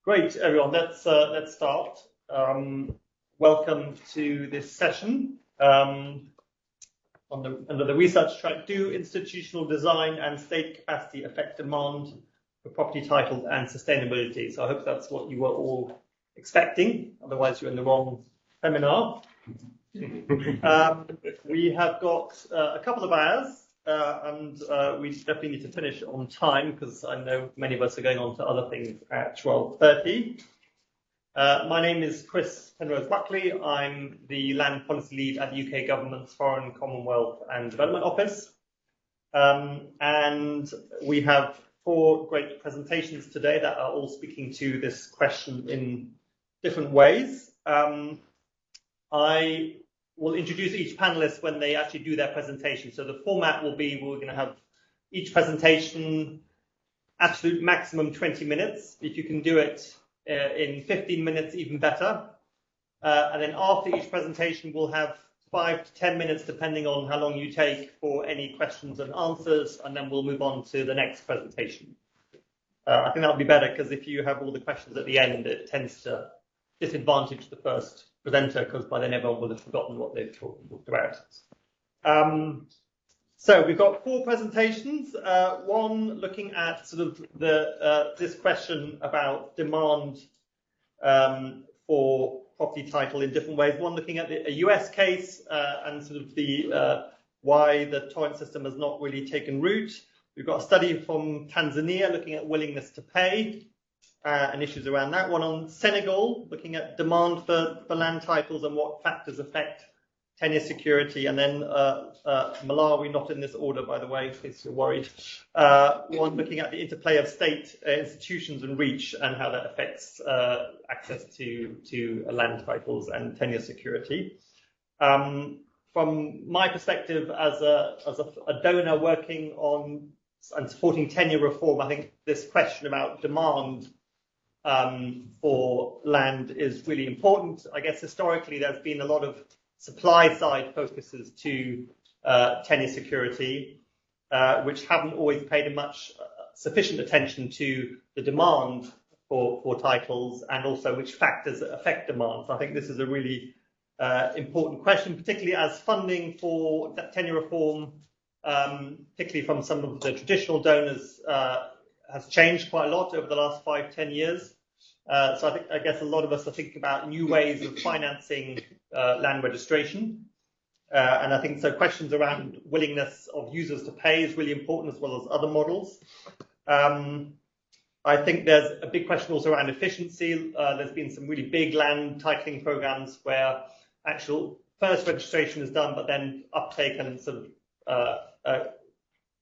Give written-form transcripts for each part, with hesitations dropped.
Great, everyone. Let's start. Welcome to this session under the research track. Do institutional design and state capacity affect demand for property titles and sustainability? So I hope that's what you were all expecting. Otherwise, you're in the wrong seminar. We have got a couple of hours. And we definitely need to finish on time because I know many of us are going on to other things at 12:30. My name is Chris Penrose-Buckley. I'm the Land Policy Lead at the UK Government's Foreign, Commonwealth and Development Office. And we have 4 great presentations today that are all speaking to this question in different ways. We'll introduce each panelist when they actually do their presentation. So the format will be, we're going to have each presentation absolute maximum 20 minutes. If you can do it in 15 minutes, even better. And then after each presentation, we'll have 5 to 10 minutes, depending on how long you take for any questions and answers. And then we'll move on to the next presentation. I think that'll be better because if you have all the questions at the end, it tends to disadvantage the first presenter because by then everyone will have forgotten what they've talked about. So we've got 4 presentations. One looking at sort of this question about demand for property title in different ways. One looking at a US case and sort of why the Torrens system has not really taken root. We've got a study from Tanzania looking at willingness to pay. And issues around that. One on Senegal, looking at demand for land titles and what factors affect tenure security. And then Malawi, not in this order, by the way, in case you're worried. One looking at the interplay of state institutions and reach and how that affects access to land titles and tenure security. From my perspective as a donor working on and supporting tenure reform, I think this question about demand for land is really important. I guess historically there's been a lot of supply side focuses to tenure security, which haven't always paid sufficient attention to the demand for titles and also which factors affect demand. So I think this is a really important question, particularly as funding for tenure reform, particularly from some of the traditional donors, has changed quite a lot over the last 5-10 years. So I guess a lot of us are thinking about new ways of financing land registration. And I think so questions around willingness of users to pay is really important as well as other models. I think there's a big question also around efficiency. There's been some really big land titling programs where actual first registration is done, but then uptake and sort of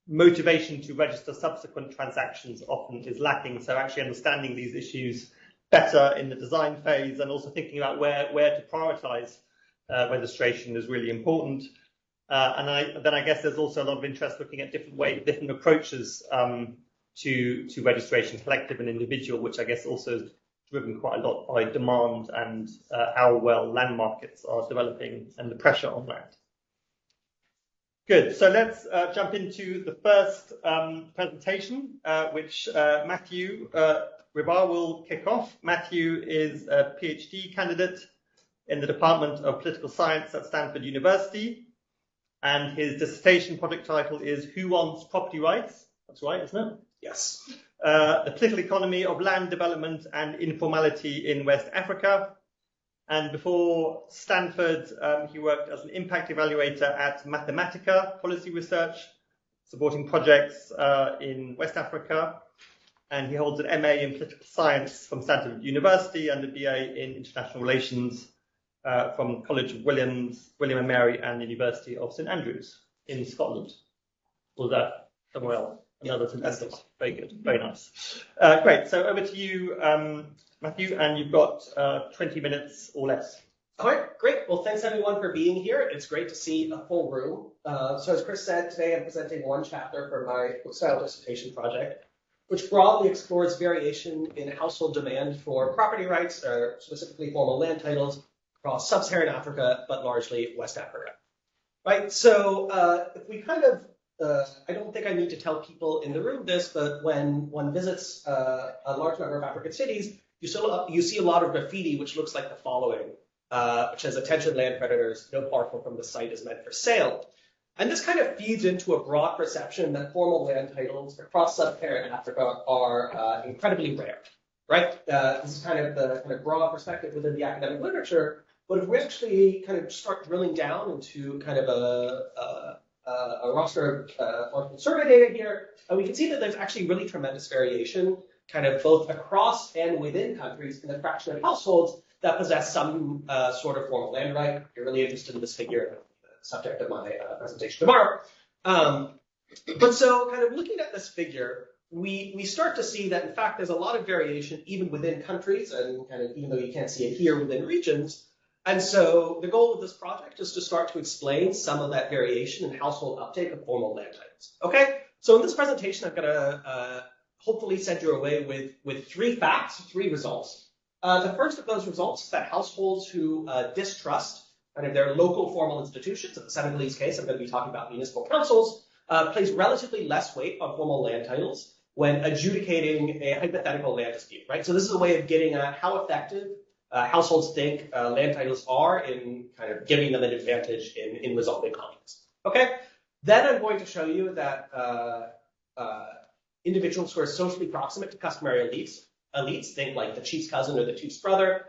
motivation to register subsequent transactions often is lacking. So actually understanding these issues better in the design phase and also thinking about where to prioritize registration is really important. And then I guess there's also a lot of interest looking at different approaches to registration, collective and individual, which I guess also is driven quite a lot by demand and how well land markets are developing and the pressure on that. Good, so let's jump into the first presentation, which Matthew Ribar will kick off. Matthew is a PhD candidate in the Department of Political Science at Stanford University, and his dissertation project title is Who Wants Property Rights? That's right, isn't it? Yes. The political economy of land development and informality in West Africa. And before Stanford, he worked as an impact evaluator at Mathematica Policy Research, supporting projects in West Africa. And he holds an MA in Political Science from Stanford University and a BA in International Relations from College of William and Mary and the University of St Andrews in Scotland. Or was that somewhere else? Another St Andrews. Very good, very nice. Great, so over to you, Matthew, and you've got 20 minutes or less. All right, great. Well, thanks everyone for being here. It's great to see a full room. So as Chris said, today I'm presenting one chapter for my book-style dissertation project, which broadly explores variation in household demand for property rights, or specifically formal land titles, across sub-Saharan Africa, but largely West Africa. Right, so if we kind of I don't think I need to tell people in the room this, but when one visits a large number of African cities, you see a lot of graffiti, which looks like the following, which says, "Attention land predators, no parcel from the site is meant for sale." And this kind of feeds into a broad perception that formal land titles across sub-Saharan Africa are incredibly rare, right? This is kind of the broad perspective within the academic literature. But if we actually kind of start drilling down into kind of a roster of survey data here, we can see that there's actually really tremendous variation, kind of both across and within countries, in the fraction of households that possess some sort of formal land right. If you're really interested in this figure, subject of my presentation tomorrow. But so kind of looking at this figure, we start to see that, in fact, there's a lot of variation even within countries, and kind of even though you can't see it here, within regions. And so the goal of this project is to start to explain some of that variation in household uptake of formal land titles. Okay, so in this presentation, I'm going to hopefully send you away with three facts, three results. The first of those results is that households who distrust kind of their local formal institutions, in the Senegalese case, I'm going to be talking about municipal councils, place relatively less weight on formal land titles when adjudicating a hypothetical land dispute, right? So this is a way of getting at how effective households think land titles are in kind of giving them an advantage in resolving conflicts. Okay, then I'm going to show you that individuals who are socially proximate to customary elites, think like the chief's cousin or the chief's brother,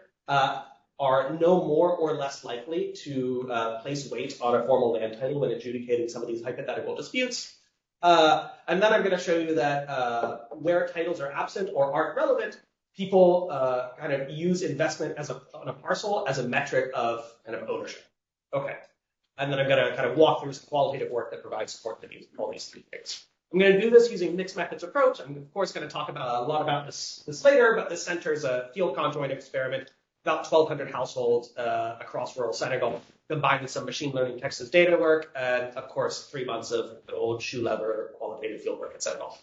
are no more or less likely to place weight on a formal land title when adjudicating some of these hypothetical disputes. And then I'm going to show you that where titles are absent or aren't relevant, people kind of use investment on a parcel as a metric of kind of ownership. Okay. And then I'm going to kind of walk through some qualitative work that provides support to all these three things. I'm going to do this using mixed methods approach. I'm, of course, going to talk about a lot about this later, but this centers a field conjoint experiment, about 1,200 households across rural Senegal, combined with some machine learning Texas data work, and, of course, 3 months of old shoe leather qualitative field work at Senegal.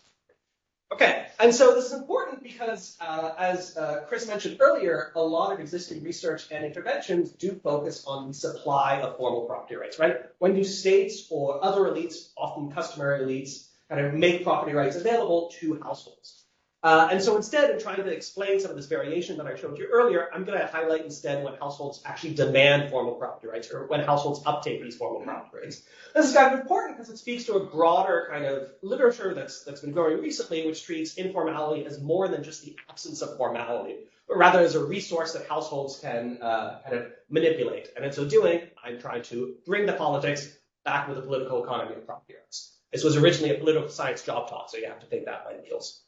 Okay, and so this is important because, as Chris mentioned earlier, a lot of existing research and interventions do focus on the supply of formal property rights, right? When do states or other elites, often customary elites, kind of make property rights available to households? And so instead, in trying to explain some of this variation that I showed you earlier, I'm going to highlight instead when households actually demand formal property rights, or when households uptake these formal property rights. This is kind of important because it speaks to a broader kind of literature that's been growing recently, which treats informality as more than just the absence of formality, but rather as a resource that households can kind of manipulate. And in so doing, I'm trying to bring the politics back with the political economy of property rights. This was originally a political science job talk, so you have to take that by the heels.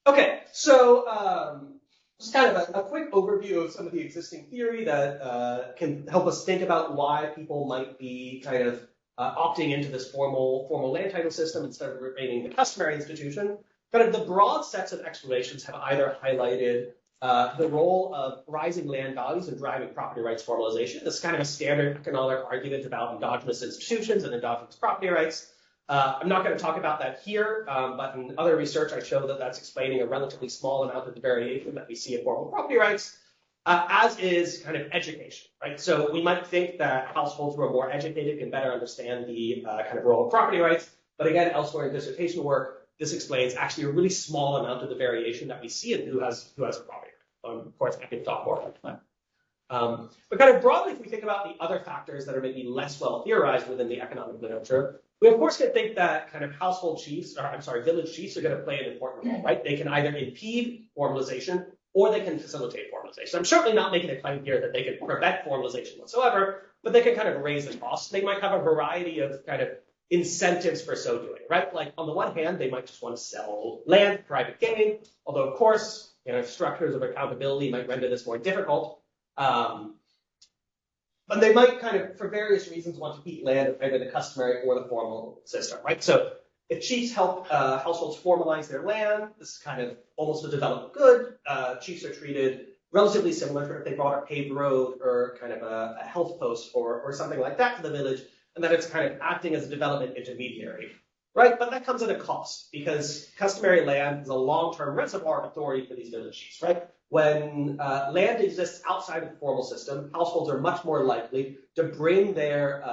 Okay, so just kind of a quick overview of some of the existing theory that can help us think about why people might be kind of opting into this formal land title system instead of remaining the customary institution. Kind of the broad sets of explanations have either highlighted the role of rising land values in driving property rights formalization. This is kind of a standard economic argument about endogenous institutions and endogenous property rights. I'm not going to talk about that here, but in other research, I show that that's explaining a relatively small amount of the variation that we see in formal property rights, as is kind of education, right? So we might think that households who are more educated can better understand the kind of role of property rights. But again, elsewhere in dissertation work, this explains actually a really small amount of the variation that we see in who has a property right. Of course, I can talk more about that. But kind of broadly, if we think about the other factors that are maybe less well theorized within the economic literature, we of course can think that kind of village chiefs are going to play an important role, right? They can either impede formalization or they can facilitate formalization. I'm certainly not making a claim here that they can prevent formalization whatsoever, but they can kind of raise the costs. They might have a variety of kind of incentives for so doing, right? Like on the one hand, they might just want to sell land, private gain, although of course, structures of accountability might render this more difficult. But they might kind of, for various reasons, want to keep land in either the customary or the formal system, right? So if chiefs help households formalize their land, this is kind of almost a developed good. Chiefs are treated relatively similar to if they brought a paved road or kind of a health post or something like that to the village, and then it's kind of acting as a development intermediary, right? But that comes at a cost because customary land is a long-term reservoir of authority for these village chiefs, right? When land exists outside of the formal system, households are much more likely to bring their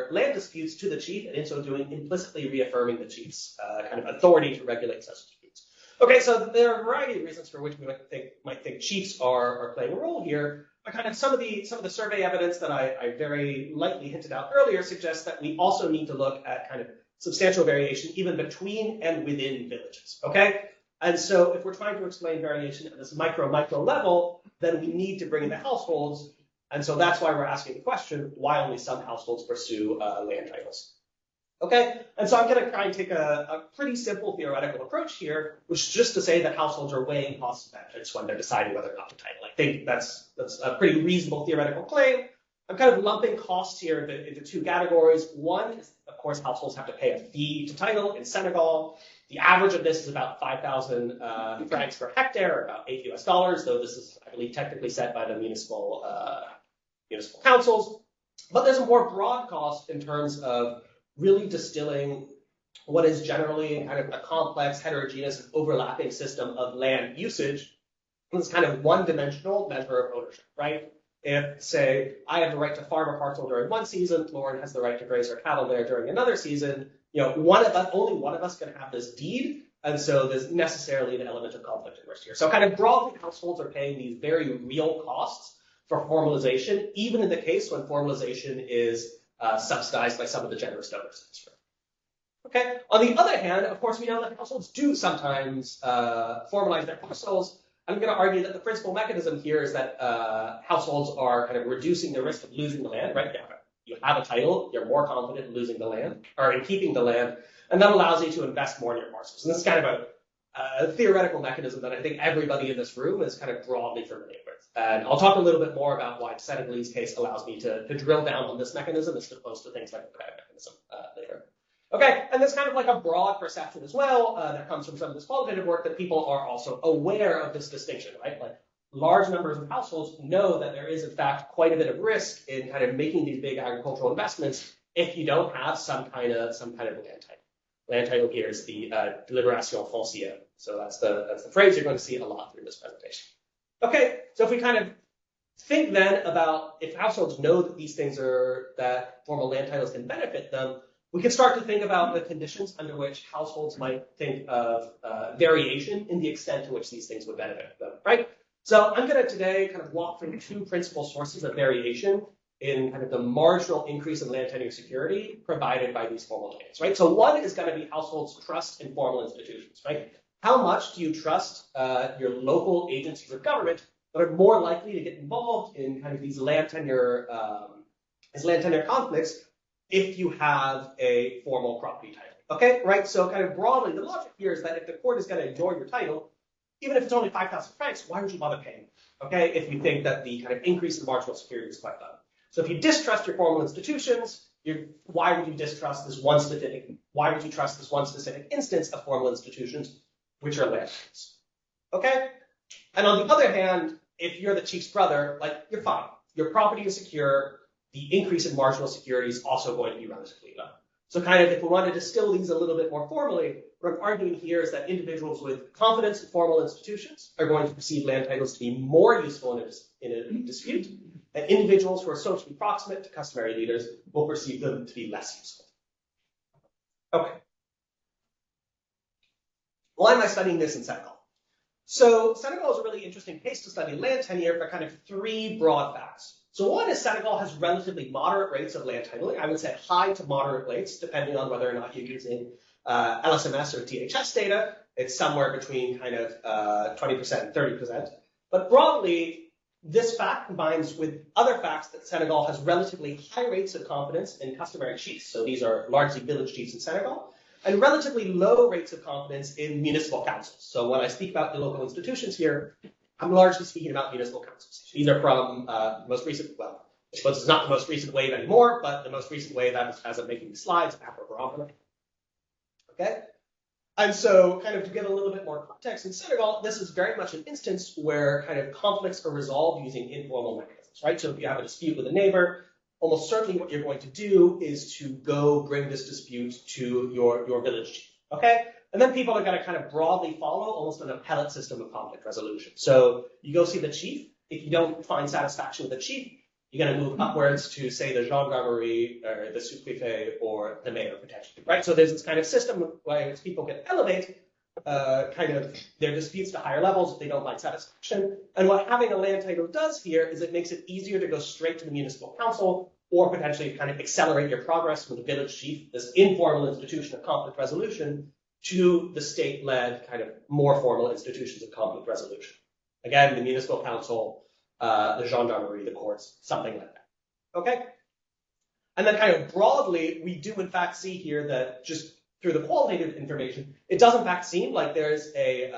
land disputes to the chief, and in so doing, implicitly reaffirming the chief's kind of authority to regulate such disputes. Okay, so there are a variety of reasons for which we might think chiefs are playing a role here. But kind of some of the survey evidence that I very lightly hinted out earlier suggests that we also need to look at kind of substantial variation even between and within villages. Okay, and so if we're trying to explain variation at this micro level, then we need to bring in the households. And so that's why we're asking the question, why only some households pursue land titles? Okay, and so I'm going to try and take a pretty simple theoretical approach here, which is just to say that households are weighing costs and benefits when they're deciding whether or not to title. I think that's a pretty reasonable theoretical claim. I'm kind of lumping costs here into two categories. One is, of course, households have to pay a fee to title in Senegal. The average of this is about 5,000 francs per hectare, or about $8 US, though this is, I believe, technically set by the municipal councils. But there's a more broad cost in terms of really distilling what is generally kind of a complex, heterogeneous, and overlapping system of land usage. It's kind of one-dimensional measure of ownership, right? If, say, I have the right to farm a parcel during one season, Lauren has the right to graze her cattle there during another season, only one of us can have this deed, and so there's necessarily an element of conflict of interest here. So kind of broadly, households are paying these very real costs for formalization, even in the case when formalization is subsidized by some of the generous donors. Okay. On the other hand, of course, we know that households do sometimes formalize their parcels. I'm going to argue that the principal mechanism here is that households are kind of reducing the risk of losing the land, right? You have a title, you're more confident in losing the land, or in keeping the land, and that allows you to invest more in your parcels. And this is kind of a theoretical mechanism that I think everybody in this room is kind of broadly familiar with. And I'll talk a little bit more about why the Senegalese case allows me to drill down on this mechanism as opposed to things like the credit mechanism later. Okay, and there's kind of like a broad perception as well that comes from some of this qualitative work that people are also aware of this distinction, right? Like large numbers of households know that there is in fact quite a bit of risk in kind of making these big agricultural investments if you don't have some kind of land title. Land title here is the deliberation foncière. So that's the phrase you're going to see a lot through this presentation. Okay, so if we kind of think then about if households know that these things that formal land titles can benefit them, we can start to think about the conditions under which households might think of variation in the extent to which these things would benefit them, right? So I'm going to today kind of walk through two principal sources of variation in kind of the marginal increase in land tenure security provided by these formal lands, right? So one is going to be households' trust in formal institutions, right? How much do you trust your local agencies of government that are more likely to get involved in kind of these land tenure conflicts if you have a formal property title? Okay, right? So kind of broadly, the logic here is that if the court is going to ignore your title, even if it's only 5,000 francs, why would you bother paying? Okay, if you think that the kind of increase in marginal security is quite low. So if you distrust your formal institutions, why would you distrust this one specific? Why would you trust this one specific instance of formal institutions, which are land titles? Okay, and on the other hand, if you're the chief's brother, like you're fine. Your property is secure. The increase in marginal security is also going to be relatively low. So kind of if we want to distill these a little bit more formally, what I'm arguing here is that individuals with confidence in formal institutions are going to perceive land titles to be more useful in a dispute, and individuals who are socially proximate to customary leaders will perceive them to be less useful. Okay. Why am I studying this in Senegal? So Senegal is a really interesting case to study land tenure for kind of three broad facts. So one is Senegal has relatively moderate rates of land titling. I would say high to moderate rates, depending on whether or not you're using LSMS or DHS data. It's somewhere between kind of 20% and 30%. But broadly, this fact combines with other facts that Senegal has relatively high rates of confidence in customary chiefs. So these are largely village chiefs in Senegal, and relatively low rates of confidence in municipal councils. So when I speak about the local institutions here, I'm largely speaking about municipal councils. These are from the most recent, well, I suppose it's not the most recent wave anymore, but the most recent wave as I'm making the slides, Afro-Barometer. Okay? And so kind of to give a little bit more context in Senegal, this is very much an instance where kind of conflicts are resolved using informal mechanisms, right? So if you have a dispute with a neighbor, almost certainly what you're going to do is to go bring this dispute to your village chief, okay? And then people are going to kind of broadly follow almost an appellate system of conflict resolution. So you go see the chief. If you don't find satisfaction with the chief, you're going to move upwards to, say, the gendarmerie or the sous-prefet or the mayor, potentially, right? So there's this kind of system where people can elevate, kind of their disputes to higher levels if they don't like satisfaction. And what having a land title does here is it makes it easier to go straight to the municipal council or potentially kind of accelerate your progress from the village chief, this informal institution of conflict resolution, to the state-led kind of more formal institutions of conflict resolution. Again, the municipal council, the gendarmerie, the courts, something like that. Okay? And then kind of broadly, we do in fact see here that just through the qualitative information, it does in fact seem like there's a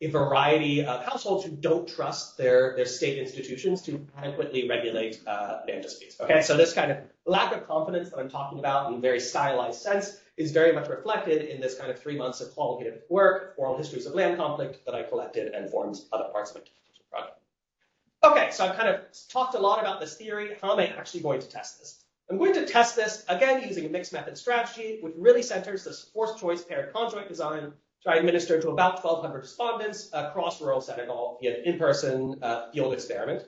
variety of households who don't trust their state institutions to adequately regulate land disputes. Okay, so this kind of lack of confidence that I'm talking about in a very stylized sense is very much reflected in this kind of 3 months of qualitative work, oral histories of land conflict that I collected and forms other parts of my project. Okay, so I've kind of talked a lot about this theory. How am I actually going to test this? I'm going to test this, again, using a mixed method strategy, which really centers this forced choice paired conjoint design, which I administered to about 1,200 respondents across rural Senegal via an in-person field experiment.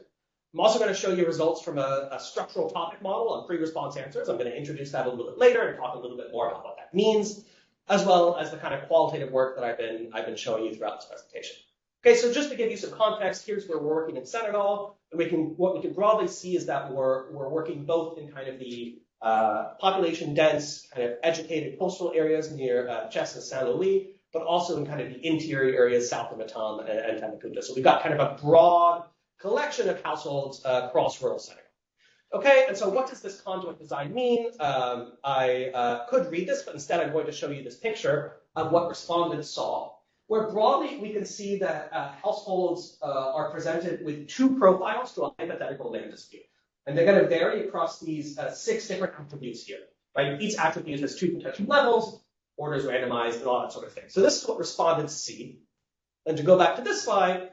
I'm also going to show you results from a structural topic model on pre-response answers. I'm going to introduce that a little bit later and talk a little bit more about what that means, as well as the kind of qualitative work that I've been showing you throughout this presentation. Okay, so just to give you some context, here's where we're working in Senegal. And what we can broadly see is that we're working both in kind of the population dense, kind of educated coastal areas near Thiès and Saint-Louis, but also in kind of the interior areas south of Matam and Tambacounda. So we've got kind of a broad collection of households across rural Senegal. Okay, and so what does this conjoint design mean? I could read this, but instead I'm going to show you this picture of what respondents saw, where broadly we can see that households are presented with two profiles to a hypothetical land dispute. And they're going to vary across these 6 different attributes here. Right? Each attribute has 2 potential levels, orders randomized, and all that sort of thing. So this is what respondents see. And to go back to this slide,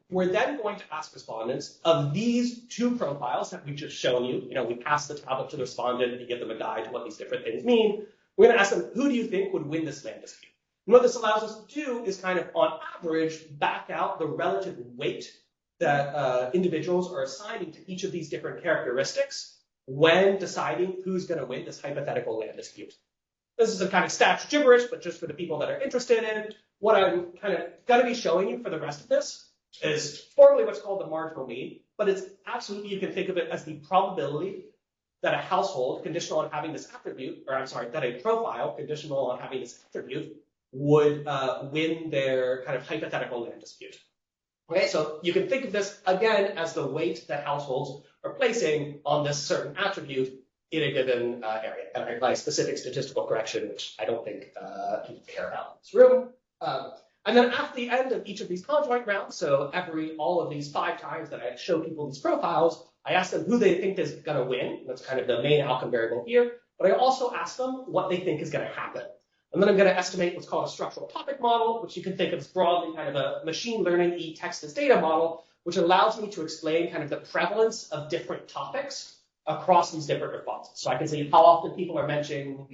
we're then going to ask respondents of these 2 profiles that we've just shown you. You know, we pass the tablet to the respondent and give them a guide to what these different things mean. We're going to ask them, who do you think would win this land dispute? And what this allows us to do is kind of, on average, back out the relative weight that individuals are assigning to each of these different characteristics when deciding who's going to win this hypothetical land dispute. This is a kind of stats gibberish, but just for the people that are interested in, what I'm kind of going to be showing you for the rest of this is formally what's called the marginal mean, but it's absolutely, you can think of it as the probability that a household, conditional on having this attribute, or I'm sorry, that a profile, conditional on having this attribute, would win their kind of hypothetical land dispute. Okay, so you can think of this, again, as the weight that households are placing on this certain attribute in a given area. And I apply specific statistical correction, which I don't think people care about in this room. And then at the end of each of these conjoint rounds, so all of these 5 times that I show people these profiles, I ask them who they think is going to win. That's kind of the main outcome variable here. But I also ask them what they think is going to happen. And then I'm going to estimate what's called a structural topic model, which you can think of as broadly kind of a machine learning text as data model, which allows me to explain kind of the prevalence of different topics across these different responses. So I can see how often people are mentioning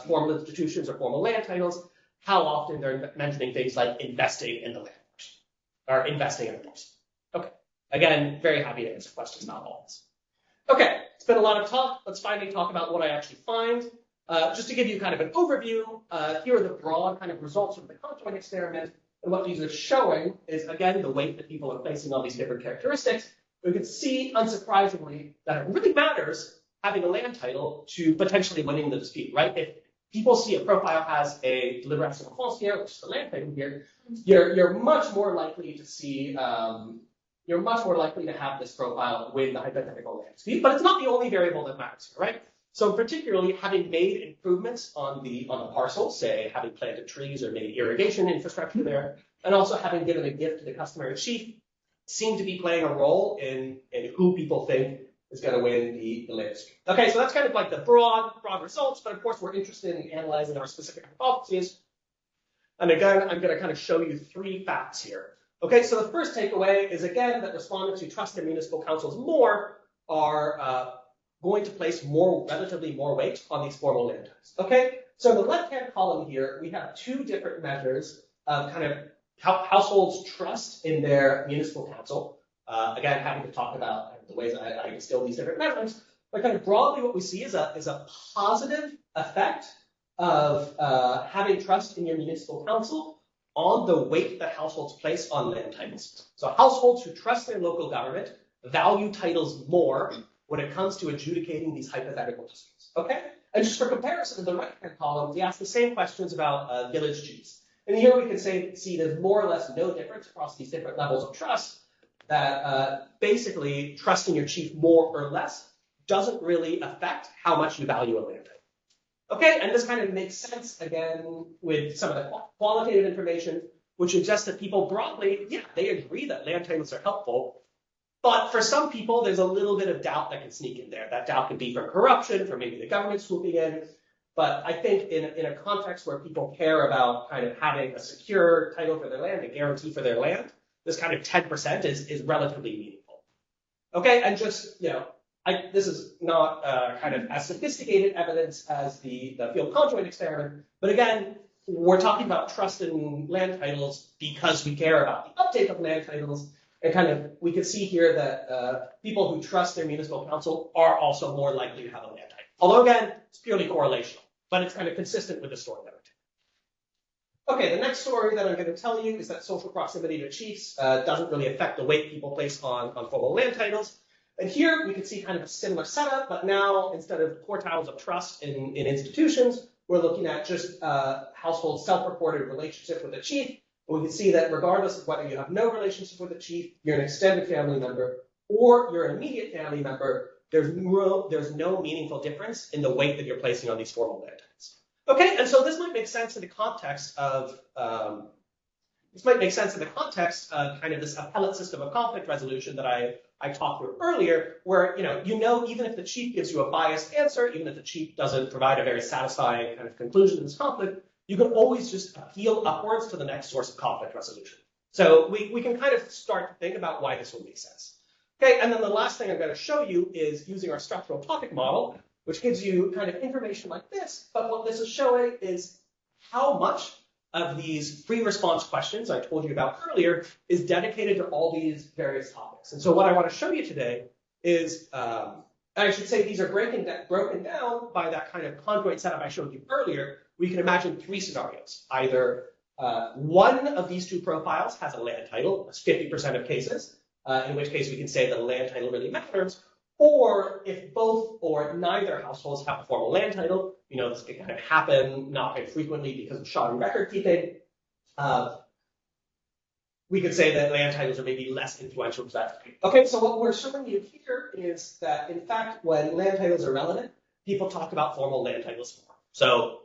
formal institutions or formal land titles, how often they're mentioning things like investing in the land force, or investing in the force. Okay. Again, very happy to answer questions about all this. Okay, it's been a lot of talk. Let's finally talk about what I actually find. Just to give you kind of an overview, here are the broad kind of results of the Conjoint experiment. And what these are showing is, again, the weight that people are placing on these different characteristics. We can see, unsurprisingly, that it really matters having a land title to potentially winning the dispute, right? If people see a profile has a deliberation foncière, which is the land title here, you're much more likely to see, you're much more likely to have this profile win the hypothetical land dispute. But it's not the only variable that matters here, right? So particularly having made improvements on the parcel, say having planted trees or made irrigation infrastructure there, and also having given a gift to the customer in chief, seem to be playing a role in who people think is going to win the land dispute. Okay, so that's kind of like the broad results, but of course we're interested in analyzing our specific hypotheses. And again, I'm going to kind of show you 3 facts here. Okay, so the first takeaway is, again, that respondents who trust their municipal councils more are going to place relatively more weight on these formal land types. Okay, so in the left-hand column here, we have 2 different measures of kind of how households trust in their municipal council. Again, happy to talk about the ways I distill these different measures. But kind of broadly, what we see is a positive effect of having trust in your municipal council on the weight that households place on land titles. So households who trust their local government value titles more when it comes to adjudicating these hypothetical disputes. Okay? And just for comparison, in the right-hand column, we ask the same questions about village chiefs. And here we can see there's more or less no difference across these different levels of trust, that basically trusting your chief more or less doesn't really affect how much you value a land title. Okay, and this kind of makes sense, again, with some of the qualitative information, which suggests that people broadly, yeah, they agree that land titles are helpful, but for some people, there's a little bit of doubt that can sneak in there. That doubt could be from corruption, from maybe the government swooping in, but I think in a context where people care about kind of having a secure title for their land, a guarantee for their land, this kind of 10% is relatively meaningful. Okay, and just, this is not kind of as sophisticated evidence as the field conjoint experiment, but again, we're talking about trust in land titles because we care about the uptake of land titles, and kind of we can see here that people who trust their municipal council are also more likely to have a land title. Although again, it's purely correlational, but it's kind of consistent with the story that we're telling. Okay, the next story that I'm going to tell you is that social proximity to chiefs doesn't really affect the weight people place on formal land titles. And here we can see kind of a similar setup, but now instead of quartiles of trust in institutions, we're looking at just household self-reported relationship with the chief. And we can see that regardless of whether you have no relationship with the chief, you're an extended family member, or you're an immediate family member, there's no meaningful difference in the weight that you're placing on these formal land titles. Okay, and so this might make sense in the context of kind of this appellate system of conflict resolution that I talked through earlier, where even if the chief gives you a biased answer, even if the chief doesn't provide a very satisfying kind of conclusion to this conflict, you can always just appeal upwards to the next source of conflict resolution. So we can kind of start to think about why this would make sense. Okay, and then the last thing I'm going to show you is using our structural topic model, which gives you kind of information like this, but what this is showing is how much of these free response questions I told you about earlier is dedicated to all these various topics. And so what I want to show you today is, I should say these are broken down by that kind of conjoint setup I showed you earlier. We can imagine three scenarios. Either one of these two profiles has a land title, that's 50% of cases, in which case we can say that a land title really matters, or if both or neither households have a formal land title, this can kind of happen not very frequently because of shoddy record keeping. We could say that land titles are maybe less influential to that. Okay, so what we're showing you here is that, in fact, when land titles are relevant, people talk about formal land titles more. So,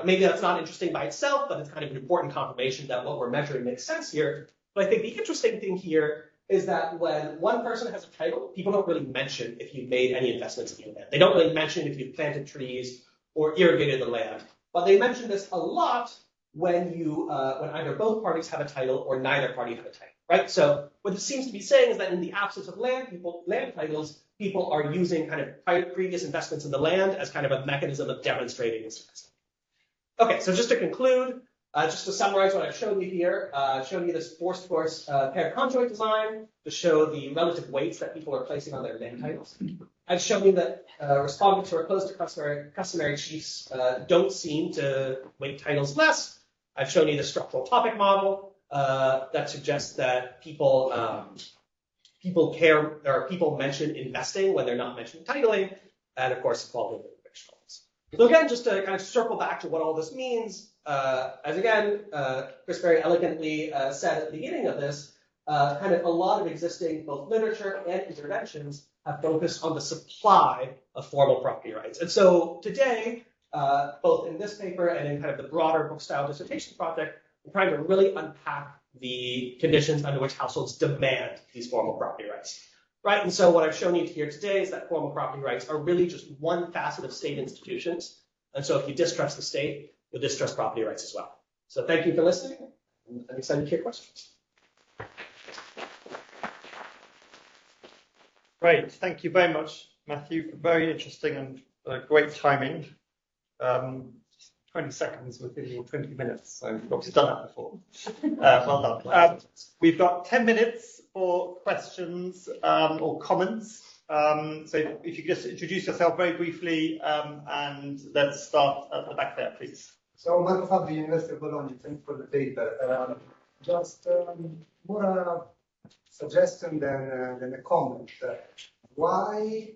maybe that's not interesting by itself, but it's kind of an important confirmation that what we're measuring makes sense here. But I think the interesting thing here is that when one person has a title, people don't really mention if you've made any investments in your land. They don't really mention if you've planted trees or irrigated the land. But they mention this a lot when either both parties have a title or neither party have a title, right? So what this seems to be saying is that in the absence of land titles, people are using kind of previous investments in the land as kind of a mechanism of demonstrating this. Okay, so just to conclude, just to summarize what I've shown you here, I've shown you this forced force paired conjoint design to show the relative weights that people are placing on their land titles. I've shown you that respondents who are close to customary chiefs don't seem to weight titles less. I've shown you the structural topic model that suggests that people care, or people mention investing when they're not mentioning titling, and of course, equality of conviction. So again, just to kind of circle back to what all this means, as again, Chris very elegantly said at the beginning of this, kind of a lot of existing both literature and interventions have focused on the supply of formal property rights. And so today, both in this paper and in kind of the broader book-style dissertation project, we're trying to really unpack the conditions under which households demand these formal property rights. Right, and so what I've shown you here today is that formal property rights are really just one facet of state institutions. And so if you distrust the state, you'll distrust property rights as well. So thank you for listening, and I'm excited to hear questions. Great, thank you very much, Matthew. Very interesting and great timing. 20 seconds within your 20 minutes, so you've obviously done that before. Well done. We've got 10 minutes for questions or comments. So if you could just introduce yourself very briefly, and let's start at the back there, please. So Marco Fabri, University of Bologna, thanks for the paper. Just more a suggestion than a comment. Why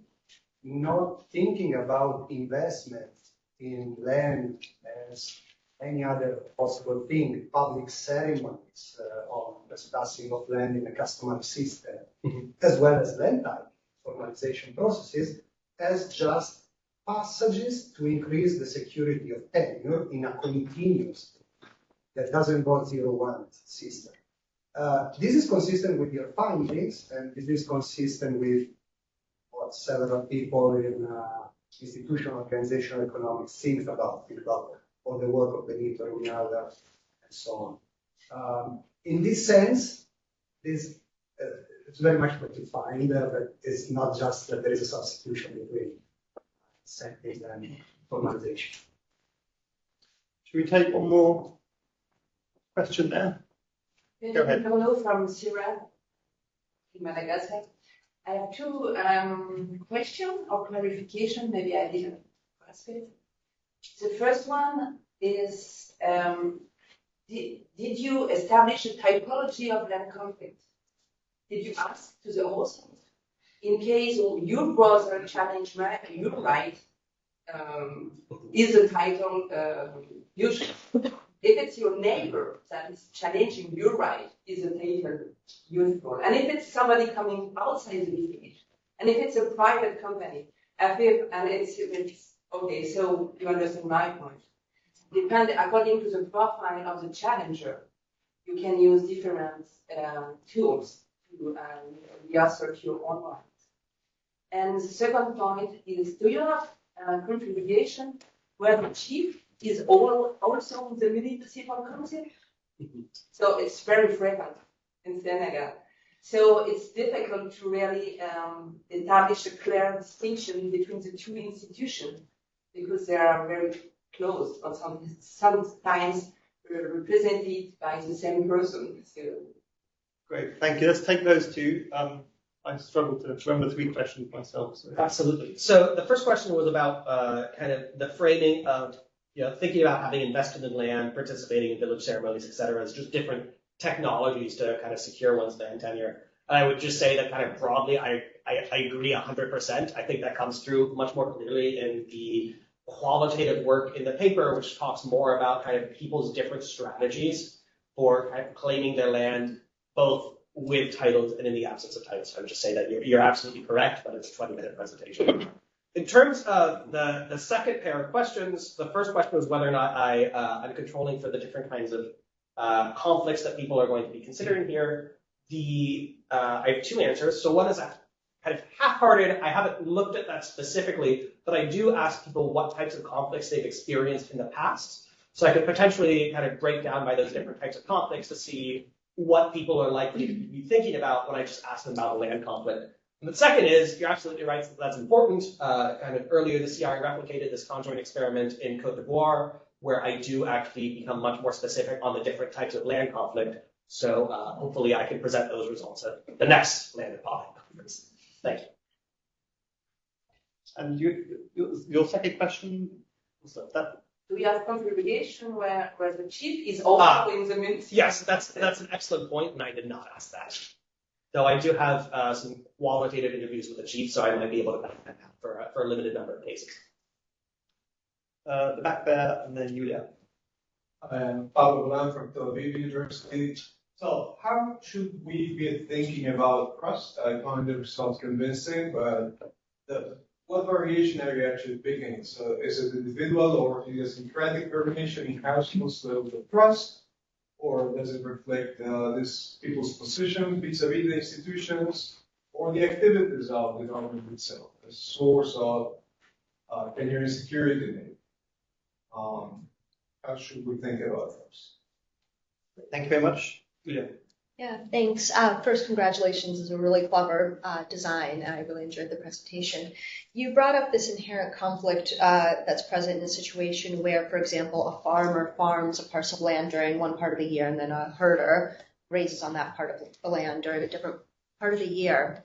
not thinking about investment in land as any other possible thing, public ceremonies on the discussing of land in a customary system, as well as land type formalization processes, as just passages to increase the security of tenure in a continuous that doesn't involve 0-1 system. This is consistent with your findings, and this is consistent with what several people in institutional organizational economics think about all the work of Benito and Miada and so on. In this sense, this it's very much what you find, but it's not just that there is a substitution between incentives and formalization. Should we take one more question there? Go ahead. Hello from Sierra in Madagascar. I have two questions or clarification. Maybe I didn't grasp it. The first one is, did you establish a typology of land conflict? Did you ask to the host, in case your brother challenged your right, is the title usual? If it's your neighbor that is challenging your right, is the title useful? And if it's somebody coming outside the village, and if it's a private company, and it's okay, so you understand my point. According to the profile of the challenger, you can use different tools to reassert your own rights. And the second point is, do you have configuration where the chief is also the municipal council? So it's very frequent in Senegal. So it's difficult to really establish a clear distinction between the two institutions because they are very close, or sometimes represented by the same person. So. Great, thank you. Let's take those two. I struggle to remember 3 questions myself. So. Absolutely. So the first question was about kind of the framing of thinking about having invested in land, participating in village ceremonies, et cetera, as just different technologies to kind of secure one's land tenure. I would just say that kind of broadly, I agree 100%. I think that comes through much more clearly in the qualitative work in the paper, which talks more about kind of people's different strategies for kind of claiming their land, both with titles and in the absence of titles. So I would just say that you're absolutely correct, but it's a 20-minute presentation. In terms of the second pair of questions, the first question was whether or not I'm controlling for the different kinds of conflicts that people are going to be considering here. I have 2 answers. So one is kind of half-hearted. I haven't looked at that specifically, but I do ask people what types of conflicts they've experienced in the past. So I could potentially kind of break down by those different types of conflicts to see what people are likely to be thinking about when I just ask them about a land conflict. And the second is, you're absolutely right, that's important. Kind of earlier this year, I replicated this conjoint experiment in Côte d'Ivoire, where I do actually become much more specific on the different types of land conflict. So hopefully I can present those results at the next Land and Policy conference. Thank you. And your second question was that? Do we have configuration where the chief is also in the municipal? Yes, that's an excellent point, and I did not ask that. Though I do have some qualitative interviews with the chief, so I might be able to back that up for a limited number of cases. The back there, and then Julia. I'm Pablo Blanc from Tel Aviv University. So how should we be thinking about trust? I find the results convincing, but what variation are you actually picking? So is it individual or idiosyncratic variation in households the trust? Or does it reflect this people's position vis-a-vis the institutions or the activities of the government itself, a source of tenure and security maybe? How should we think about those? Thank you very much. Julia. Yeah, thanks. First, congratulations. It's a really clever design. I really enjoyed the presentation. You brought up this inherent conflict that's present in a situation where, for example, a farmer farms a parcel of land during one part of the year, and then a herder grazes on that part of the land during a different part of the year.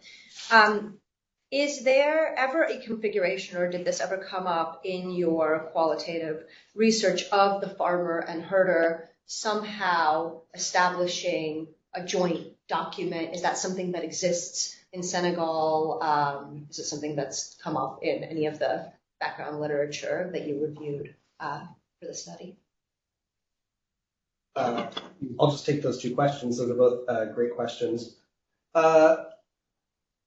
Is there ever a configuration, or did this ever come up in your qualitative research of the farmer and herder somehow establishing a joint document? Is that something that exists in Senegal? Is it something that's come up in any of the background literature that you reviewed for the study? I'll just take those two questions. Those are both great questions.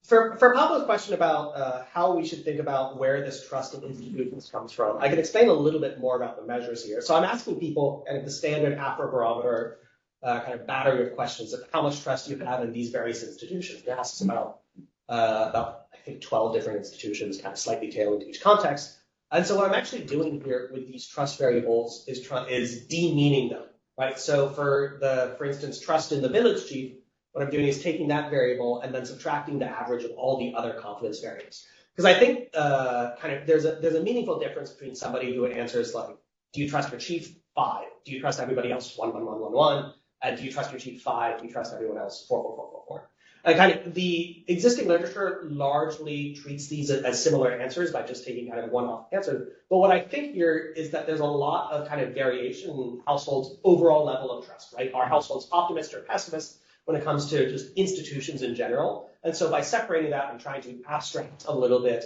For Pablo's question about how we should think about where this trust in institutions comes from, I can explain a little bit more about the measures here. So I'm asking people kind of the standard Afrobarometer kind of battery of questions of how much trust you have in these various institutions. It asks about I think 12 different institutions, kind of slightly tailored to each context. And so what I'm actually doing here with these trust variables is demeaning them, right? So for instance, trust in the village chief, what I'm doing is taking that variable and then subtracting the average of all the other confidence variables. Because I think kind of there's a meaningful difference between somebody who answers like, do you trust your chief? 5. Do you trust everybody else? 1, 1, 1, 1, 1. And do you trust your chief? 5. Do you trust everyone else? 4, 4, 4, 4, 4. And kind of the existing literature largely treats these as similar answers by just taking kind of one-off answers. But what I think here is that there's a lot of kind of variation in households' overall level of trust, right? Are households optimist or pessimist when it comes to just institutions in general? And so by separating that and trying to abstract a little bit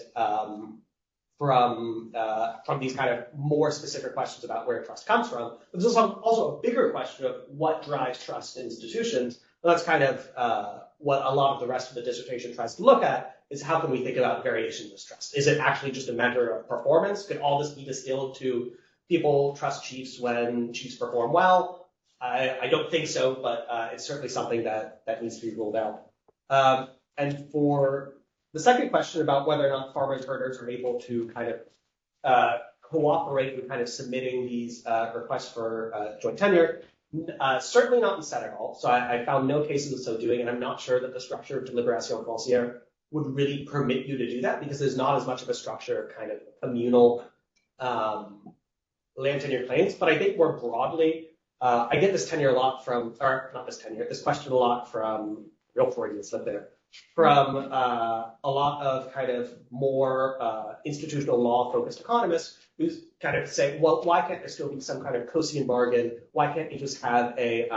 from these kind of more specific questions about where trust comes from, there's also a bigger question of what drives trust in institutions. And that's kind of what a lot of the rest of the dissertation tries to look at, is how can we think about variation in this trust? Is it actually just a measure of performance? Could all this be distilled to people trust chiefs when chiefs perform well? I don't think so, but it's certainly something that needs to be ruled out. And for the second question about whether or not farmers and herders are able to kind of cooperate with kind of submitting these requests for joint tenure, certainly not in Senegal. So I found no cases of so doing, and I'm not sure that the structure of deliberation foncière would really permit you to do that, because there's not as much of a structure of kind of communal land tenure claims. But I think more broadly, I get this tenure a lot from, or not this tenure, this question a lot from, real Freudian slip there, from a lot of kind of more institutional law focused economists who kind of say, well, why can't there still be some kind of Cosian bargain? Why can't you just have a,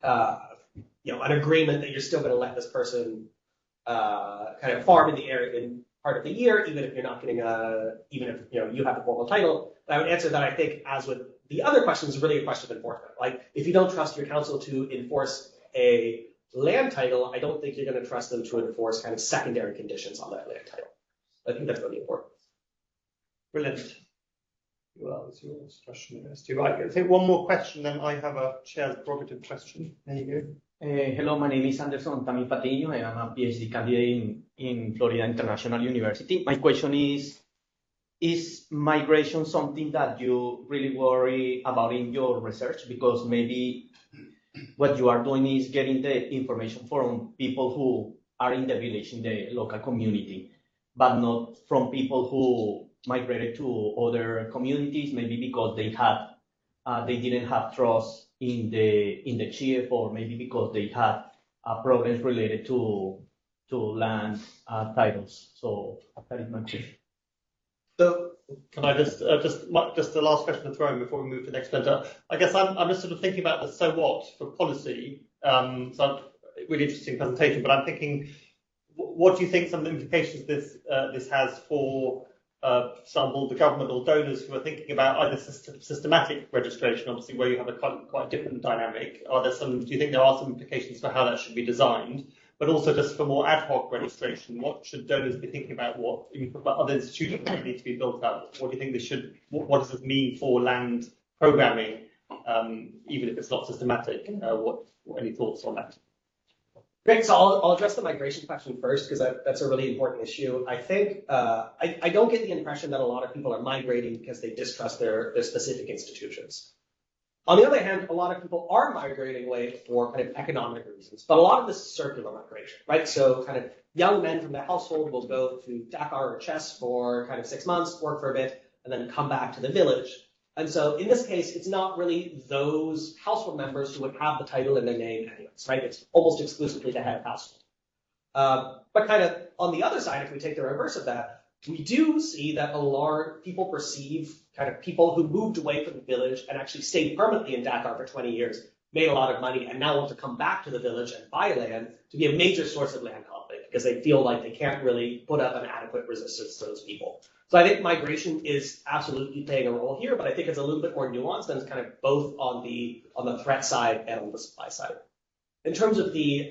an agreement that you're still going to let this person kind of farm in the area in part of the year, even if you're not getting even if you have the formal title? And I would answer that I think, as with the other questions, is really a question of enforcement. Like, if you don't trust your council to enforce a land title, I don't think you're going to trust them to enforce kind of secondary conditions on that land title. I think that's really important. Brilliant. Well, it's your question. Right. I'll take one more question, then I have a chair's prerogative question. There you go. Hello, my name is Anderson Tami Patiño. I am a PhD candidate in Florida International University. My question is migration something that you really worry about in your research? Because maybe what you are doing is getting the information from people who are in the village, in the local community, but not from people who migrated to other communities, maybe because they didn't have trust in the chief, or maybe because they had problems related to land titles. So that is my question. So can I just the last question to throw in before we move to the next presenter? I guess I'm just sort of thinking about the so what for policy. So really interesting presentation, but I'm thinking, what do you think some of the implications this has for example, the government or donors who are thinking about either systematic registration, obviously where you have a quite different dynamic? Do you think there are some implications for how that should be designed? But also just for more ad hoc registration, what should donors be thinking about? What other institutions that need to be built up? What do you think they should? What does this mean for land programming, even if it's not systematic? Any thoughts on that? Great. So I'll address the migration question first, because that's a really important issue. I think I don't get the impression that a lot of people are migrating because they distrust their specific institutions. On the other hand, a lot of people are migrating away for kind of economic reasons, but a lot of this is circular migration, right? So kind of young men from the household will go to Dakar or Chess for kind of 6 months, work for a bit, and then come back to the village. And so in this case, it's not really those household members who would have the title in their name anyways, right? It's almost exclusively the head of household. But kind of on the other side, if we take the reverse of that, we do see that people perceive kind of people who moved away from the village and actually stayed permanently in Dakar for 20 years, made a lot of money, and now want to come back to the village and buy land to be a major source of land conflict because they feel like they can't really put up an adequate resistance to those people. So I think migration is absolutely playing a role here, but I think it's a little bit more nuanced and it's kind of both on the threat side and on the supply side. In terms of the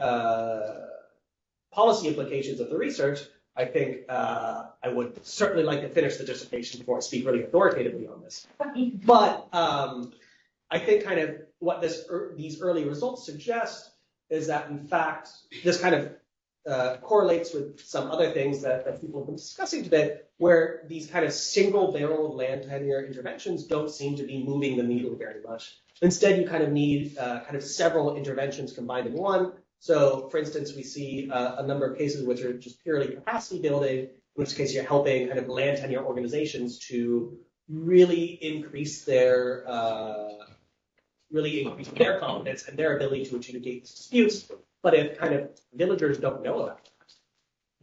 policy implications of the research, I think I would certainly like to finish the dissertation before I speak really authoritatively on this. But I think kind of what these early results suggest is that, in fact, this kind of correlates with some other things that people have been discussing today, where these kind of single barrel of land tenure interventions don't seem to be moving the needle very much. Instead, you kind of need kind of several interventions combined in one. So, for instance, we see a number of cases which are just purely capacity building, in which case you're helping kind of land tenure organizations to really increase their confidence and their ability to adjudicate disputes. But if kind of villagers don't know about that,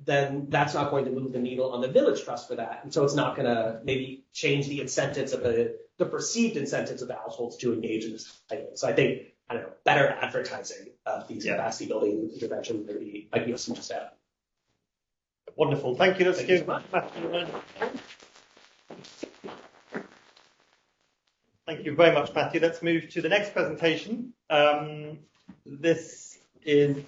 then that's not going to move the needle on the village trust for that. And so it's not going to maybe change the incentives of the perceived incentives of the households to engage in this item. So I think, I don't know, better advertising of these capacity building interventions might be a small step. Wonderful. Thank you. Let's give Matthew. Thank you very much, Matthew. Let's move to the next presentation. This is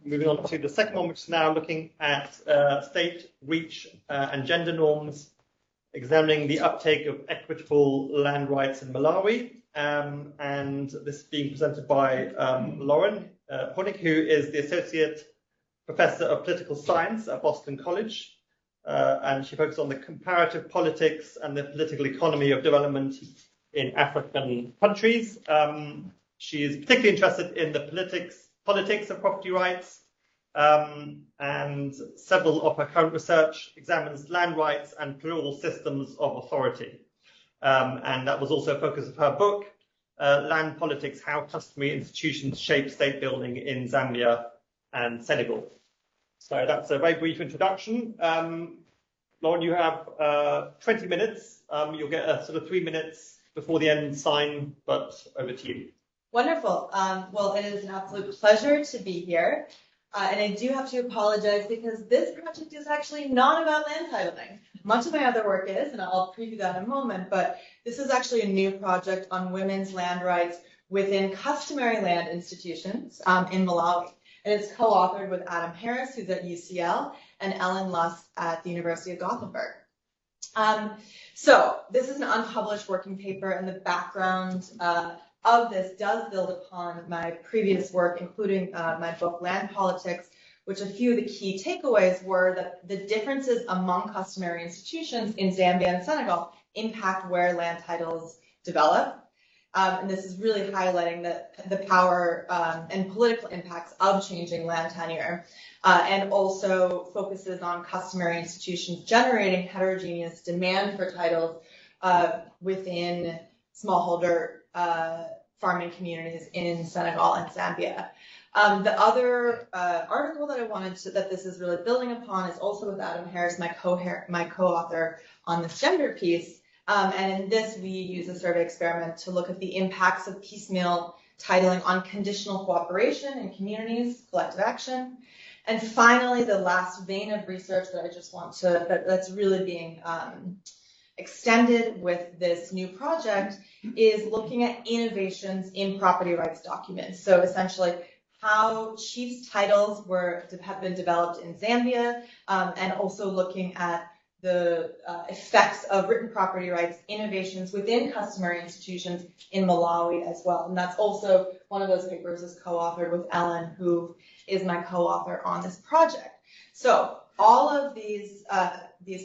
moving on to the second one, which is now looking at state reach and gender norms, examining the uptake of equitable land rights in Malawi. And this is being presented by Lauren Honig, who is the Associate Professor of Political Science at Boston College. And she focuses on the comparative politics and the political economy of development in African countries. She is particularly interested in the politics of property rights, and several of her current research examines land rights and plural systems of authority. And that was also a focus of her book, Land Politics, How Customary Institutions Shape State Building in Zambia and Senegal. So that's a very brief introduction. Lauren, you have 20 minutes. You'll get a sort of 3 minutes before the end sign, but over to you. Wonderful. Well, it is an absolute pleasure to be here. And I do have to apologize because this project is actually not about land titling. Much of my other work is, and I'll preview that in a moment, but this is actually a new project on women's land rights within customary land institutions in Malawi. And it's co-authored with Adam Harris, who's at UCL, and Ellen Luss at the University of Gothenburg. So this is an unpublished working paper, and the background of this does build upon my previous work, including my book, Land Politics, which a few of the key takeaways were that the differences among customary institutions in Zambia and Senegal impact where land titles develop. And this is really highlighting the power and political impacts of changing land tenure, and also focuses on customary institutions generating heterogeneous demand for titles within smallholder farming communities in Senegal and Zambia. The other article that I wanted that this is really building upon is also with Adam Harris, my co-author on this gender piece. And in this, we use a survey experiment to look at the impacts of piecemeal titling on conditional cooperation in communities, collective action. And finally, the last vein of research that I just want to, that's really being extended with this new project is looking at innovations in property rights documents. So essentially, how chiefs' titles have been developed in Zambia, and also looking at the effects of written property rights innovations within customary institutions in Malawi as well. And that's also one of those papers is co-authored with Ellen, who is my co-author on this project. So all of these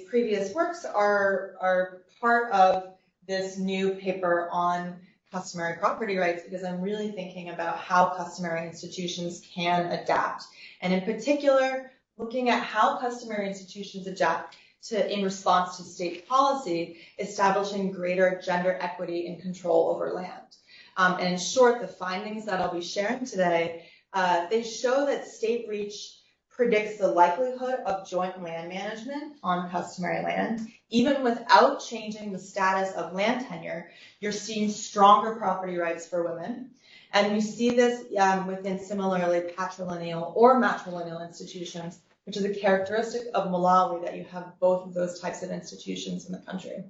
previous works are part of this new paper on customary property rights, because I'm really thinking about how customary institutions can adapt. And in particular, looking at how customary institutions adapt in response to state policy, establishing greater gender equity and control over land. And in short, the findings that I'll be sharing today They show that state reach predicts the likelihood of joint land management on customary land. Even without changing the status of land tenure, you're seeing stronger property rights for women. And we see this within similarly patrilineal or matrilineal institutions, which is a characteristic of Malawi, that you have both of those types of institutions in the country.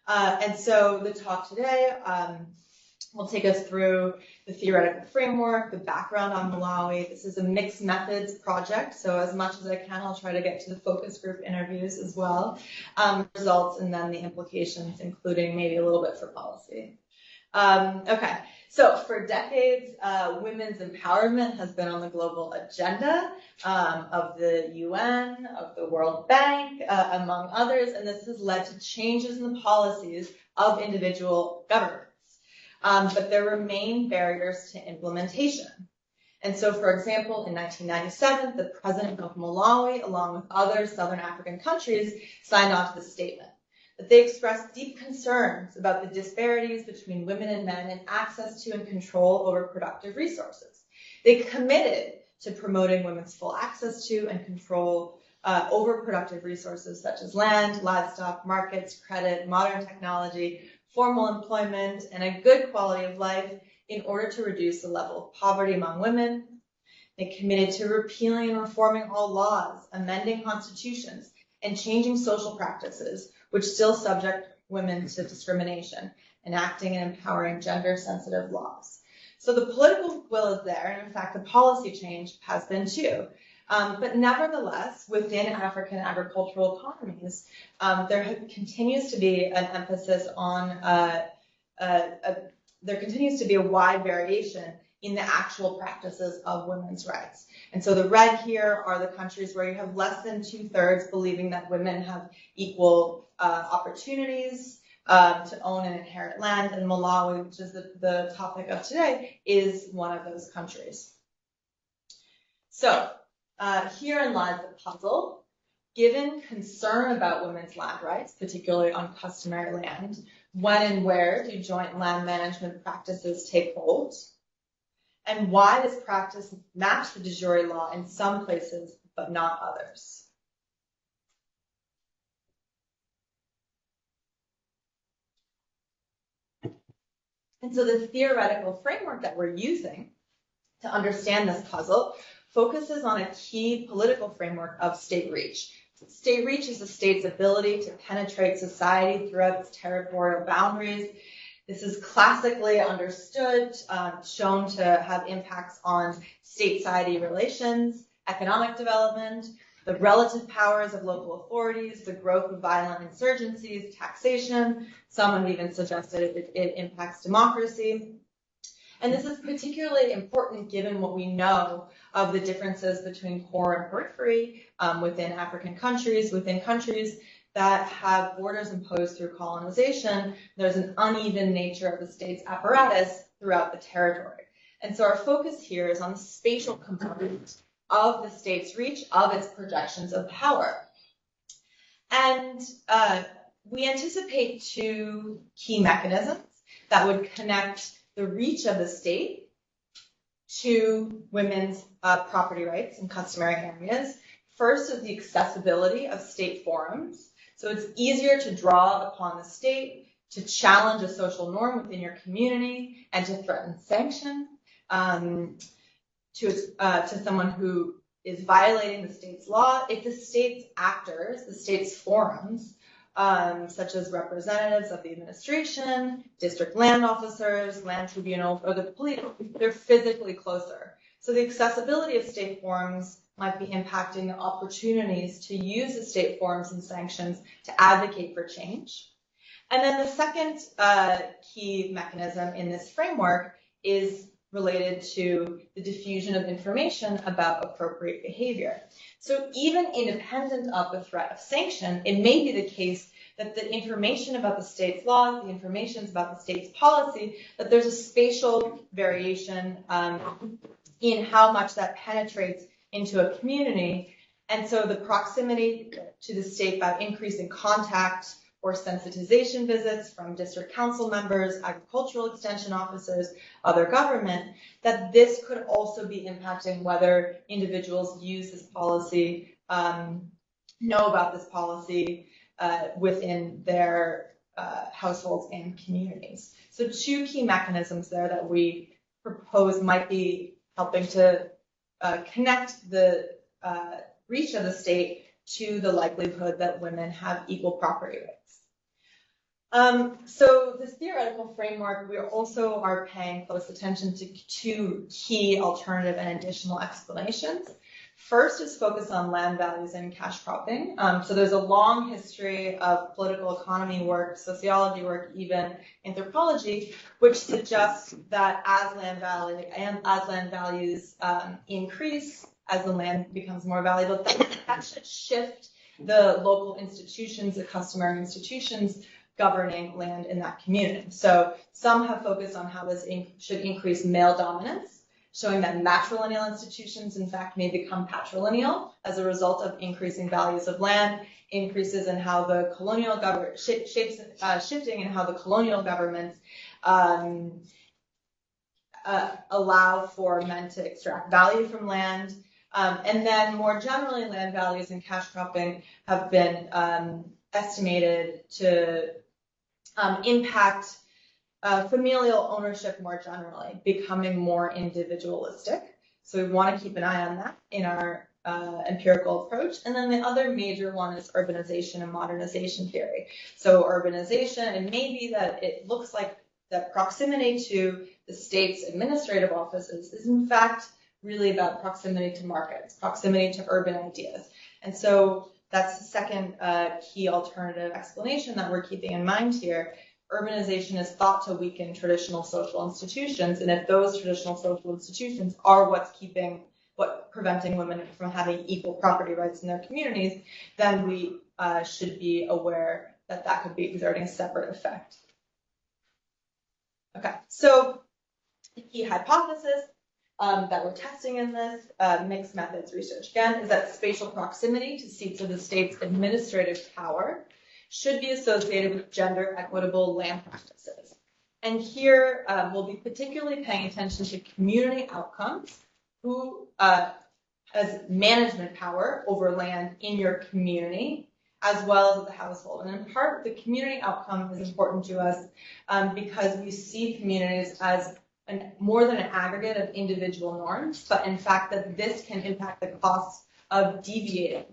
And so the talk today will take us through the theoretical framework, the background on Malawi. This is a mixed methods project, so as much as I can, I'll try to get to the focus group interviews as well, results, and then the implications, including maybe a little bit for policy. Okay, so for decades, women's empowerment has been on the global agenda of the UN, of the World Bank, among others, and this has led to changes in the policies of individual governments. But there remain barriers to implementation. And so, for example, in 1997, the president of Malawi, along with other Southern African countries, signed on to the statement. That they expressed deep concerns about the disparities between women and men in access to and control over productive resources. They committed to promoting women's full access to and control over productive resources such as land, livestock, markets, credit, modern technology, formal employment, and a good quality of life in order to reduce the level of poverty among women. They committed to repealing and reforming all laws, amending constitutions, and changing social practices which still subject women to discrimination, enacting and empowering gender-sensitive laws. So the political will is there, and in fact, the policy change has been too. But nevertheless, within African agricultural economies, there continues to be an emphasis on, there continues to be a wide variation in the actual practices of women's rights. And so the red here are the countries where you have less than 2/3 believing that women have equal opportunities to own and inherit land, and Malawi, which is the topic of today, is one of those countries. So herein lies the puzzle. Given concern about women's land rights, particularly on customary land, when and where do joint land management practices take hold? And why does practice match the de jure law in some places but not others? And so the theoretical framework that we're using to understand this puzzle focuses on a key political framework of state reach. State reach is a state's ability to penetrate society throughout its territorial boundaries. This is classically understood, shown to have impacts on state-society relations, economic development, the relative powers of local authorities, the growth of violent insurgencies, taxation. Some have even suggested it impacts democracy. And this is particularly important given what we know of the differences between core and periphery within African countries, within countries that have borders imposed through colonization. There's an uneven nature of the state's apparatus throughout the territory. And so our focus here is on the spatial component of the state's reach, of its projections of power. And we anticipate two key mechanisms that would connect the reach of the state to women's property rights in customary areas. First is the accessibility of state forums. So it's easier to draw upon the state to challenge a social norm within your community and to threaten sanction to someone who is violating the state's law if the state's actors, the state's forums, such as representatives of the administration, district land officers, land tribunals, or the police, they're physically closer. So the accessibility of state forums might be impacting the opportunities to use the state forums and sanctions to advocate for change. And then the second key mechanism in this framework is related to the diffusion of information about appropriate behavior. So even independent of the threat of sanction, it may be the case that the information about the state's laws, the information about the state's policy, that there's a spatial variation in how much that penetrates into a community. And so the proximity to the state by increasing contact or sensitization visits from district council members, agricultural extension officers, other government, that this could also be impacting whether individuals use this policy, know about this policy within their households and communities. So 2 key mechanisms there that we propose might be helping to connect the reach of the state to the likelihood that women have equal property rights. So this theoretical framework, we also are paying close attention to 2 key alternative and additional explanations. First is focused on land values and cash cropping. So there's a long history of political economy work, sociology work, even anthropology, which suggests that as land values increase, as the land becomes more valuable, that should shift the local institutions, the customary institutions governing land in that community. So some have focused on how this should increase male dominance, showing that matrilineal institutions, in fact, may become patrilineal as a result of increasing values of land, increases in how the colonial government shifting in how the colonial governments allow for men to extract value from land. And then more generally, land values and cash cropping have been estimated to impact familial ownership more generally, becoming more individualistic. So we want to keep an eye on that in our empirical approach. And then the other major one is urbanization and modernization theory. So urbanization, it may be that it looks like that proximity to the state's administrative offices is in fact really about proximity to markets, proximity to urban ideas. And so that's the second key alternative explanation that we're keeping in mind here. Urbanization is thought to weaken traditional social institutions, and if those traditional social institutions are what's preventing women from having equal property rights in their communities, then we should be aware that that could be exerting a separate effect. Okay, so the key hypothesis that we're testing in this mixed methods research, again, is that spatial proximity to seats of the state's administrative power should be associated with gender equitable land practices. And here we'll be particularly paying attention to community outcomes, who has management power over land in your community, as well as at the household. And in part, the community outcome is important to us because we see communities as more than an aggregate of individual norms, but in fact that this can impact the costs of deviating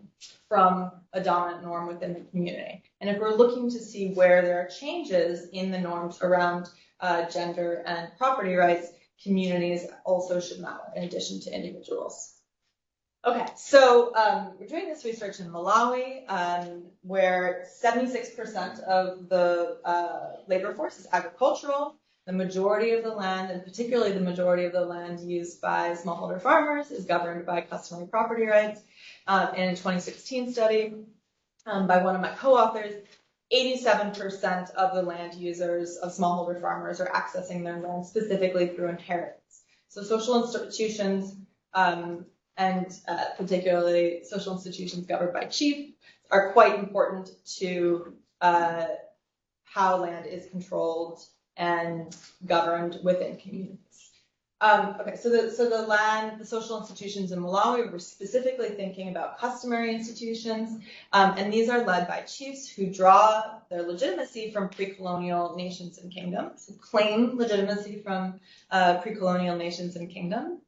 from a dominant norm within the community. And if we're looking to see where there are changes in the norms around gender and property rights, communities also should matter in addition to individuals. Okay, so we're doing this research in Malawi, where 76% of the labor force is agricultural. The majority of the land, and particularly the majority of the land used by smallholder farmers, is governed by customary property rights. In a 2016 study by one of my co-authors, 87% of the land users of smallholder farmers are accessing their land specifically through inheritance. So social institutions, and particularly social institutions governed by chief, are quite important to how land is controlled and governed within communities. Okay, so the social institutions in Malawi, we're specifically thinking about customary institutions, and these are led by chiefs who draw their legitimacy from pre-colonial nations and kingdoms, claim legitimacy from pre-colonial nations and kingdoms.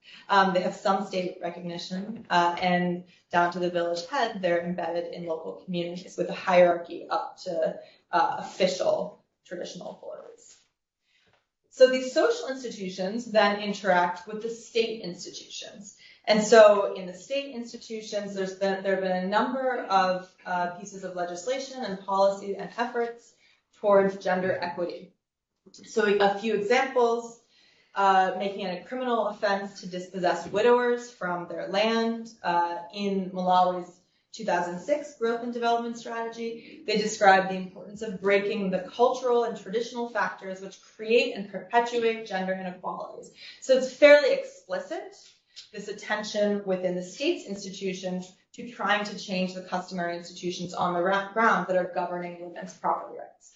They have some state recognition, and down to the village head, they're embedded in local communities with a hierarchy up to official traditional authorities. So these social institutions then interact with the state institutions. And so in the state institutions, there have been a number of pieces of legislation and policy and efforts towards gender equity. So a few examples, making it a criminal offense to dispossess widowers from their land. In Malawi's 2006 Growth and Development Strategy, they describe the importance of breaking the cultural and traditional factors which create and perpetuate gender inequalities. So it's fairly explicit, this attention within the state's institutions to trying to change the customary institutions on the ground that are governing women's property rights.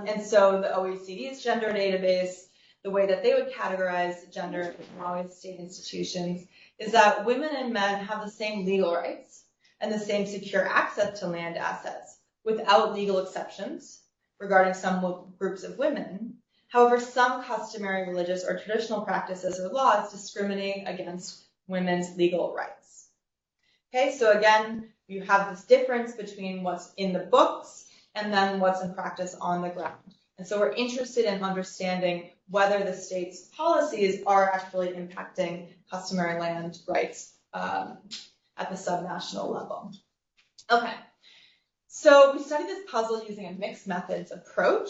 And so the OECD's gender database, the way that they would categorize gender in Malawi state institutions is that women and men have the same legal rights and the same secure access to land assets without legal exceptions regarding some groups of women. However, some customary religious or traditional practices or laws discriminate against women's legal rights. Okay, so again, you have this difference between what's in the books and then what's in practice on the ground. And so we're interested in understanding whether the state's policies are actually impacting customary land rights at the subnational level. Okay, so we studied this puzzle using a mixed methods approach,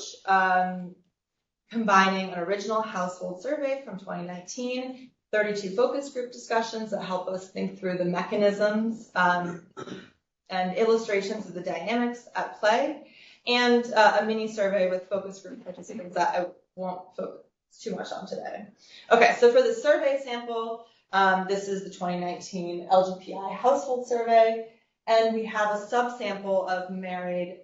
combining an original household survey from 2019, 32 focus group discussions that help us think through the mechanisms and illustrations of the dynamics at play, and a mini survey with focus group participants that I won't focus too much on today. Okay, so for the survey sample, this is the 2019 LGPI household survey, and we have a subsample of married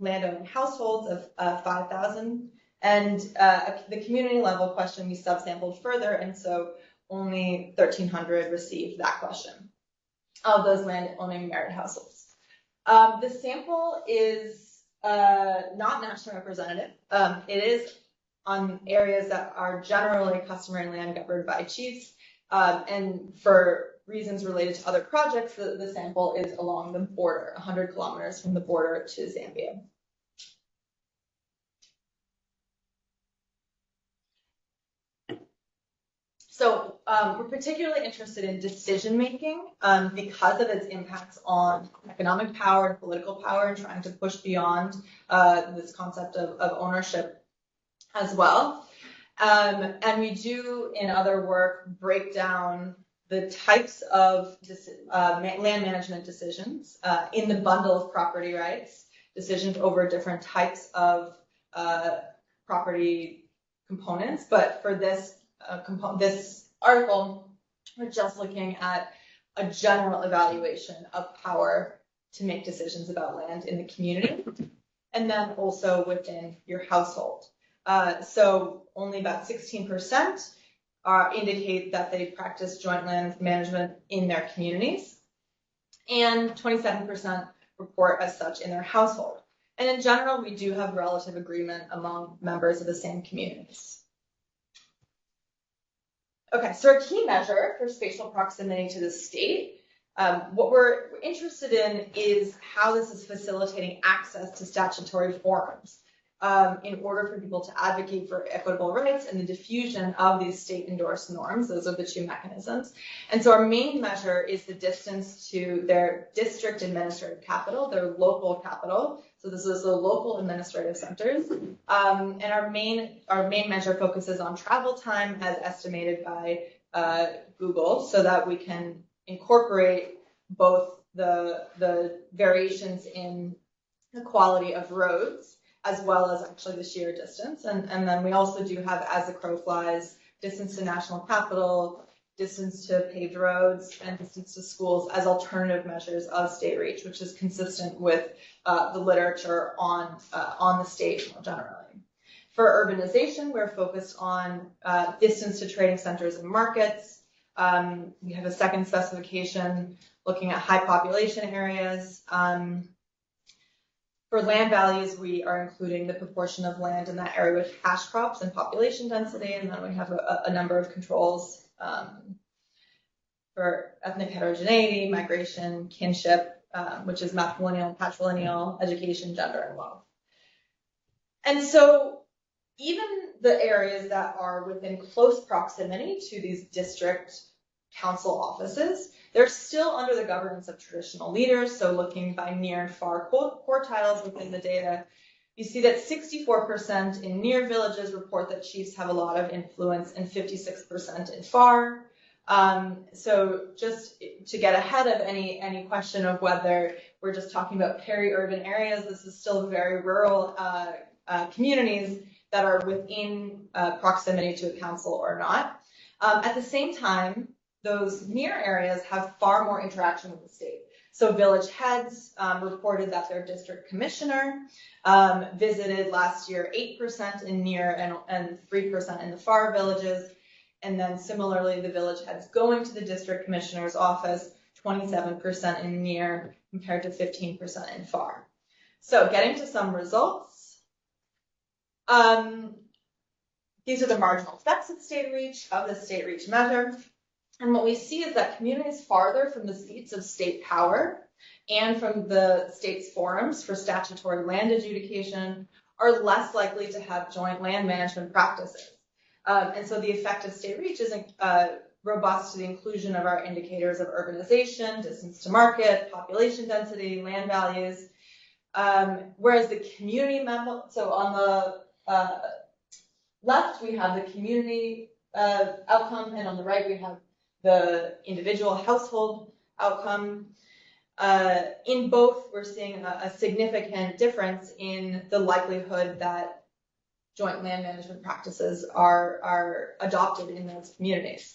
landowning households of 5,000, and the community level question we subsampled further, and so only 1,300 received that question of those landowning married households. The sample is not nationally representative. It is on areas that are generally customary land governed by chiefs, and for reasons related to other projects, the sample is along the border, 100 kilometers from the border to Zambia. So we're particularly interested in decision making because of its impacts on economic power and political power, and trying to push beyond this concept of ownership as well. And we do, in other work, break down the types of land management decisions in the bundle of property rights, decisions over different types of property components. But for this this article, we're just looking at a general evaluation of power to make decisions about land in the community, and then also within your household. So only about 16% indicate that they practice joint land management in their communities, and 27% report as such in their household. And in general, we do have relative agreement among members of the same communities. Okay, so our key measure for spatial proximity to the state, what we're interested in is how this is facilitating access to statutory forums in order for people to advocate for equitable rights and the diffusion of these state-endorsed norms. Those are the two mechanisms. And so our main measure is the distance to their district administrative capital, their local capital. So this is the local administrative centers. And our main measure focuses on travel time as estimated by Google, so that we can incorporate both the variations in the quality of roads as well as actually the sheer distance. And then we also do have, as the crow flies, distance to national capital, distance to paved roads, and distance to schools as alternative measures of state reach, which is consistent with the literature on the state more generally. For urbanization, we're focused on distance to trading centers and markets. We have a second specification looking at high population areas. For land values, we are including the proportion of land in that area with cash crops and population density, and then we have a number of controls for ethnic heterogeneity, migration, kinship, which is matrilineal and patrilineal, education, gender, and wealth. And so even the areas that are within close proximity to these district council offices, they're still under the governance of traditional leaders. So looking by near and far quartiles within the data, you see that 64% in near villages report that chiefs have a lot of influence, and 56% in far. So just to get ahead of any question of whether we're just talking about peri-urban areas, this is still very rural communities that are within proximity to a council or not. At the same time, those near areas have far more interaction with the state. So village heads reported that their district commissioner visited last year 8% in near and 3% in the far villages. And then similarly, the village heads going to the district commissioner's office, 27% in near compared to 15% in far. So getting to some results. These are the marginal effects of the state reach measure. And what we see is that communities farther from the seats of state power and from the state's forums for statutory land adjudication are less likely to have joint land management practices. And so the effect of state reach is robust to the inclusion of our indicators of urbanization, distance to market, population density, land values, whereas the community level, so on the left we have the community outcome, and on the right we have the individual household outcome. In both, we're seeing a significant difference in the likelihood that joint land management practices are adopted in those communities.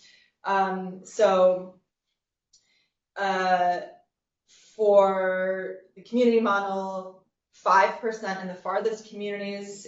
For the community model, 5% in the farthest communities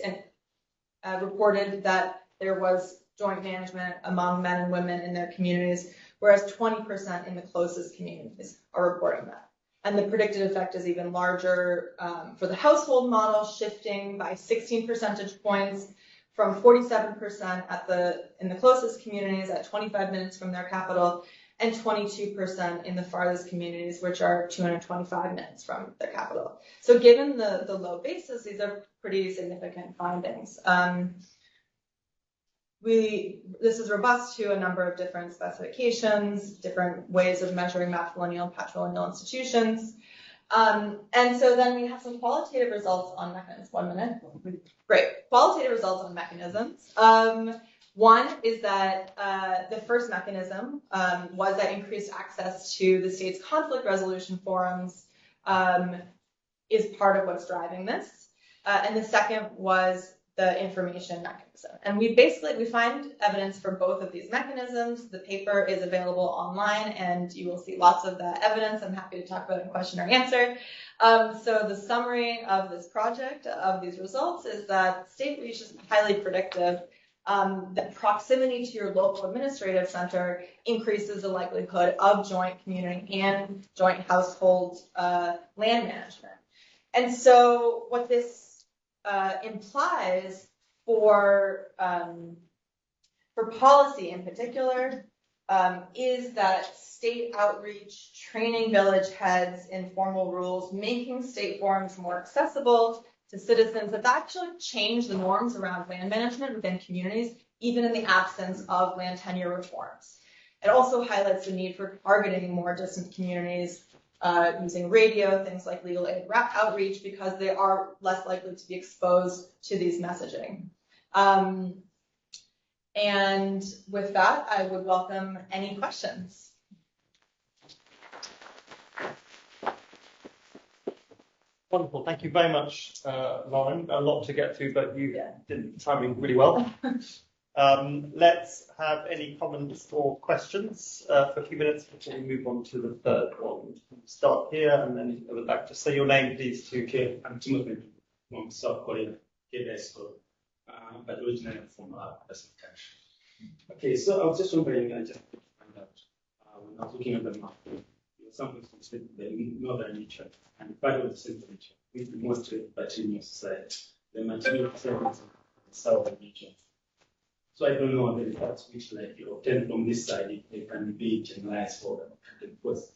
reported that there was joint management among men and women in their communities, whereas 20% in the closest communities are reporting that. And the predicted effect is even larger for the household model, shifting by 16 percentage points from 47% in the closest communities at 25 minutes from their capital, and 22% in the farthest communities, which are 225 minutes from their capital. So given the low basis, these are pretty significant findings. This is robust to a number of different specifications, different ways of measuring matrilineal and patrilineal institutions. And so then we have some qualitative results on mechanisms. 1 minute. Great. Qualitative results on mechanisms. One is that the first mechanism was that increased access to the state's conflict resolution forums is part of what's driving this. And the second was the information mechanism. And we find evidence for both of these mechanisms. The paper is available online, and you will see lots of the evidence. I'm happy to talk about it in question or answer. So the summary of this project, of these results, is that state reach is highly predictive. That proximity to your local administrative center increases the likelihood of joint community and joint household land management. And so what this implies for policy in particular is that state outreach, training village heads in formal rules, making state forums more accessible to citizens, that actually change the norms around land management within communities, even in the absence of land tenure reforms. It also highlights the need for targeting more distant communities using radio, things like legal aid outreach, because they are less likely to be exposed to these messaging. And with that, I would welcome any questions. Wonderful. Thank you very much, Lauren. A lot to get through, but you did the timing really well. Let's have any comments or questions for a few minutes before we move on to the third one. Start here and then over back. Just say your name, please, too. Okay, I'm Timothy from South Korea, but originally from Western country. Okay, so I was just wondering, I just find out when I was looking at the map, something from the northern region and part of the central region, with mostly patrilineal society, the material services of the southern region. So I don't know the results which, like, you obtain from this side, if they can be generalized for them, because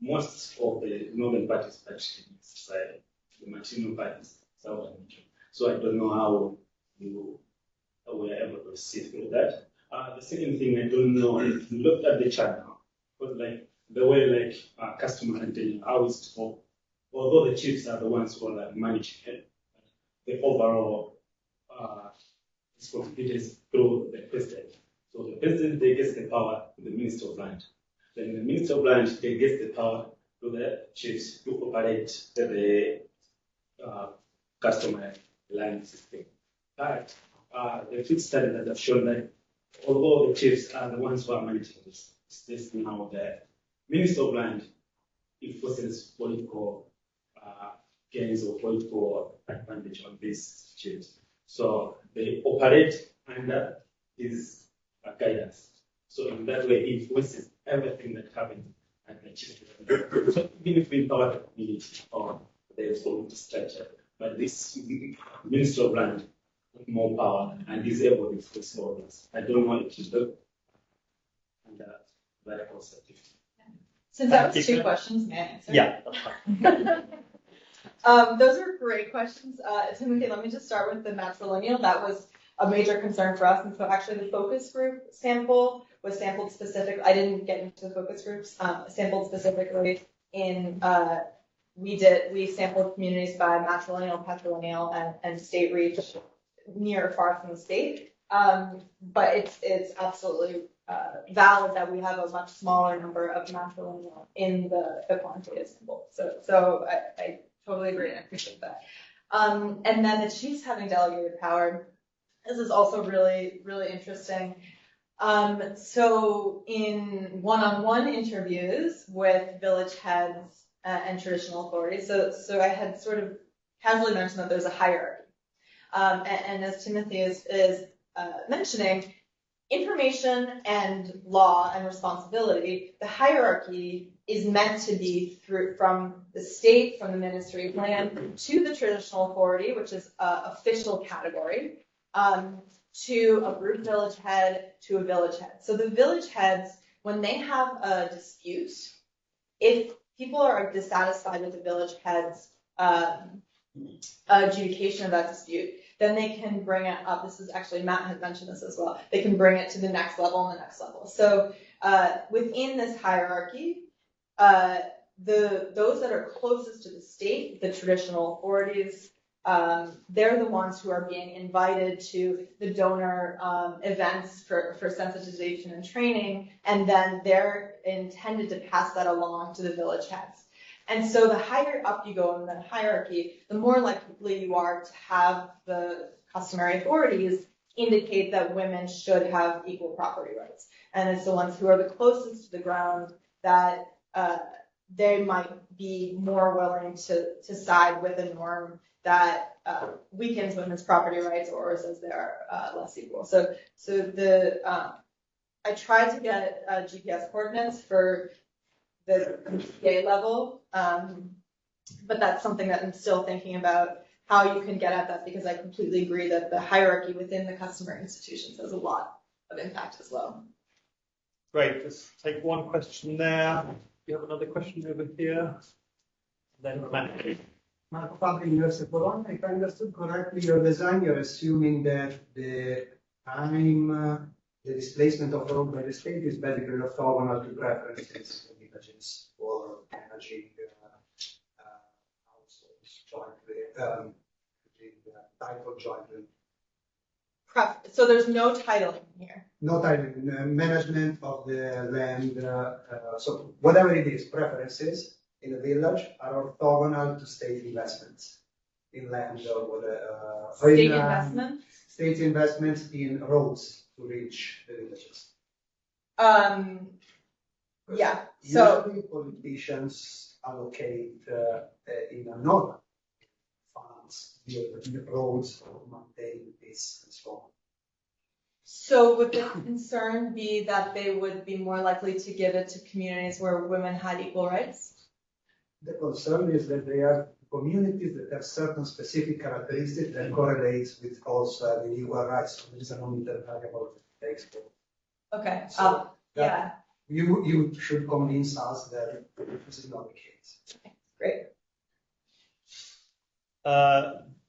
most of the northern part is patrilineal society, the material part is southern region. So I don't know how you were able to see through that. The second thing, I don't know if you looked at the channel, but like the way like customer handling, how is it for, although the chiefs are the ones who are like managing it, the overall responsibilities through the president. So the president, they get the power to the Minister of Land. Then the Minister of Land, they get the power to the chiefs to operate the customer land system. But the field study that have shown that although the chiefs are the ones who are managing this, states now that Minister of Land enforces political gains or political advantage on this change. So they operate under his guidance. So in that way, he enforces everything that happens at the chief. So even if we empower the community or the absolute structure, but this Minister of Land has more power and is able to enforce all this. I don't know if you look and that concept. Since that was two questions, may I answer? Yeah. Those are great questions. Timothy, let me just start with the matrilineal. That was a major concern for us. And so actually the focus group sample was sampled specific. I didn't get into the focus groups, sampled specifically in, we sampled communities by matrilineal, patrilineal, and state reach near or far from the state. But it's absolutely valid that we have a much smaller number of matrilineal in the quantitative sample. So I totally agree and I appreciate that. And then the chiefs having delegated power. This is also really, really interesting. So in one-on-one interviews with village heads and traditional authorities, so I had sort of casually mentioned that there's a hierarchy. And as Timothy is mentioning, information and law and responsibility, the hierarchy is meant to be from the state, from the Ministry of Land, to the traditional authority, which is an official category, to a group village head, to a village head. So the village heads, when they have a dispute, if people are dissatisfied with the village head's adjudication of that dispute, then they can bring it up. This is actually, Matt had mentioned this as well. They can bring it to the next level and the next level. So within this hierarchy, those that are closest to the state, the traditional authorities, they're the ones who are being invited to the donor events for sensitization and training, and then they're intended to pass that along to the village heads. And so the higher up you go in the hierarchy, the more likely you are to have the customary authorities indicate that women should have equal property rights. And it's the ones who are the closest to the ground that they might be more willing to side with a norm that weakens women's property rights or says they're less equal. So I tried to get GPS coordinates for the PA level, but that's something that I'm still thinking about how you can get at that, because I completely agree that the hierarchy within the customer institutions has a lot of impact as well. Great, let's take one question there. You have another question over here? Then Matt. Marco Fabri, University of Bologna. If I understood correctly, your design, you're assuming that the time, the displacement of road by the state is basically orthogonal to preferences in villages for managing households jointly, title jointly. So there's no titling here. No titling, management of the land. So whatever it is, preferences in a village are orthogonal to state investments in land or state investments? State investments in roads to reach the villages. Yeah. So usually politicians allocate in a normal funds the roads to maintain this and so on. So would the concern be that they would be more likely to give it to communities where women had equal rights? The concern is that they are communities that have certain specific characteristics that correlates with also the equal rights. So there is a non-inter variable that takes place. Okay. So yeah. You should convince us that this is not the case. Okay. Great.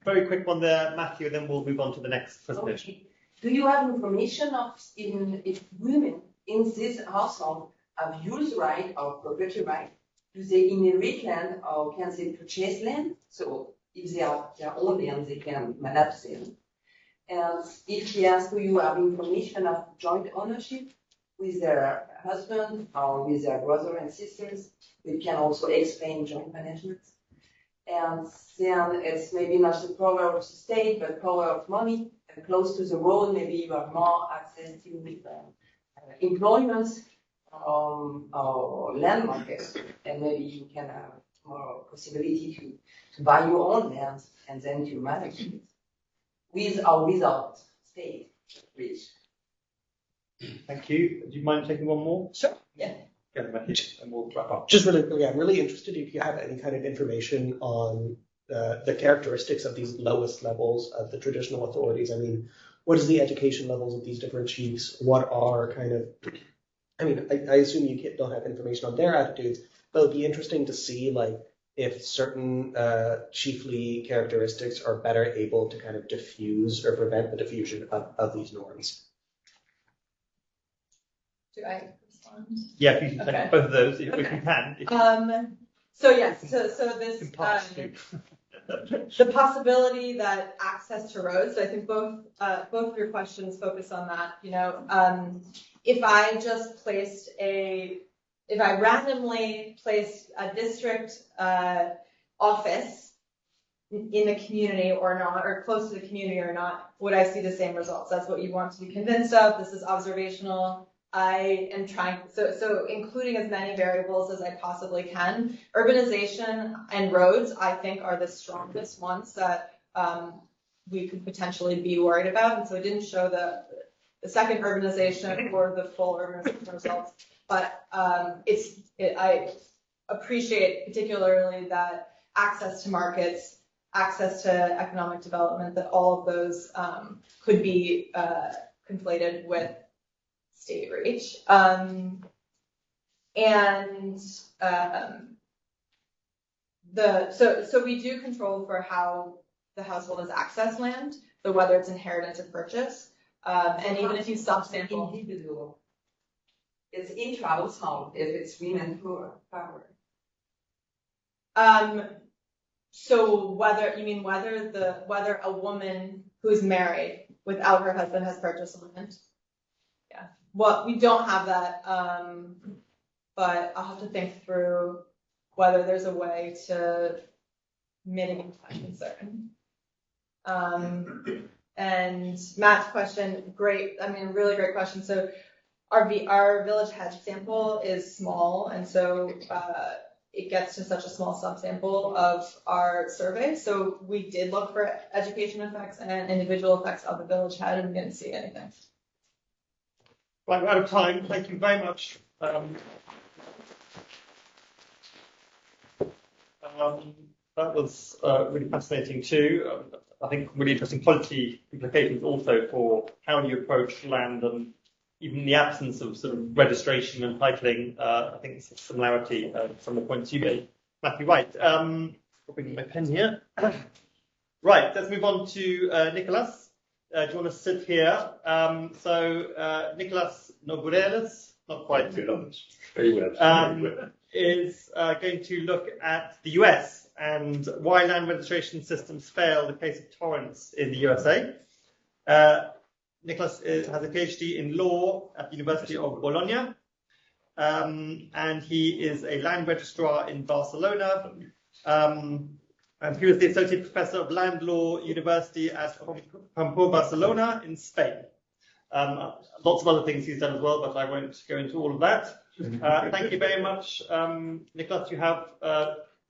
Very quick one there, Matthew, then we'll move on to the next presentation. Okay. Do you have information of if women in this household have use right or property right? Do they inherit land or can they purchase land? So if they are their own land, they can manage them. And if yes, do you have information of joint ownership with their husband or with their brother and sisters? We can also explain joint management. And then it's maybe not the power of the state, but power of money. And close to the road, maybe you have more access to employment. land market, and maybe you can have more possibility to buy your own land and then to manage it with or without state reach. Thank you. Do you mind taking one more? Sure. Yeah. And we'll wrap up. Just really quickly, I'm really interested if you have any kind of information on the characteristics of these lowest levels of the traditional authorities. I mean, what is the education levels of these different chiefs? What are kind of, I mean, I assume you don't have information on their attitudes, but it would be interesting to see, like, if certain chiefly characteristics are better able to kind of diffuse or prevent the diffusion of these norms. Do I respond? Yeah, if you can take both of those, if we can. So yes, so this the possibility that access to roads. So I think both of your questions focus on that. You know, if I randomly placed a district office in the community or not, or close to the community or not, would I see the same results? That's what you want to be convinced of. This is observational. I am trying, so including as many variables as I possibly can. Urbanization and roads, I think, are the strongest ones that we could potentially be worried about. And so it didn't show the second urbanization or the full urbanization results, but I appreciate particularly that access to markets, access to economic development, that all of those could be conflated with state reach. So we do control for how the household has access land, so whether it's inheritance or purchase. And even if you subsample individual, it's intra-household if it's women power. So whether a woman who's married without her husband has purchased land. Yeah. Well, we don't have that, but I'll have to think through whether there's a way to mitigate that concern. And Matt's question, great. I mean, really great question. So our village hedge sample is small, and so it gets to such a small subsample of our survey. So we did look for education effects and individual effects of the village hedge, and we didn't see anything. Right, we're out of time. Thank you very much. That was really fascinating too. I think really interesting policy implications also for how you approach land, and even in the absence of sort of registration and titling. I think it's a similarity from the points you made, Matthew. Right. I'll bring my pen here. Right, let's move on to Nicholas. Do you want to sit here? Nicholas Nogureiras, not quite too long, very well. Is going to look at the US and why land registration systems fail the case of Torrens in the USA. Nicholas has a PhD in law at the University of Bologna, and he is a land registrar in Barcelona. And he was the Associate Professor of Land Law University at Campus Barcelona in Spain. Lots of other things he's done as well, but I won't go into all of that. Thank you very much, Nicholas. You have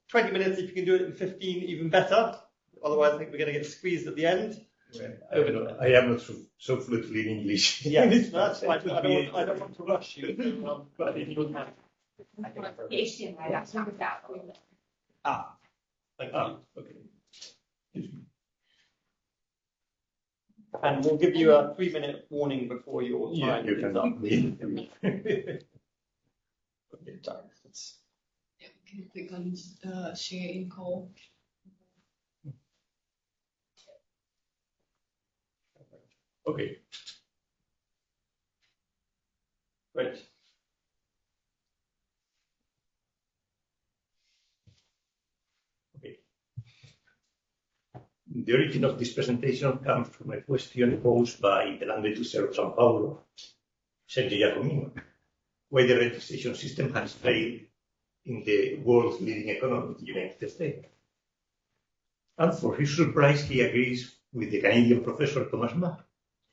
20 minutes. If you can do it in 15, even better. Otherwise, I think we're going to get squeezed at the end. I am not so fluently in English. Yeah, that's fine. I don't want to rush you. But in your time. Thank you. Okay. And we'll give you a 3-minute warning before your time is up. Okay, sorry. Yeah, we can click on share in call. Okay. Great. The origin of this presentation comes from a question posed by the land user of São Paulo, Sergio Giacomino, why the registration system has failed in the world's leading economy, the United States. And for his surprise, he agrees with the Canadian professor Thomas Mack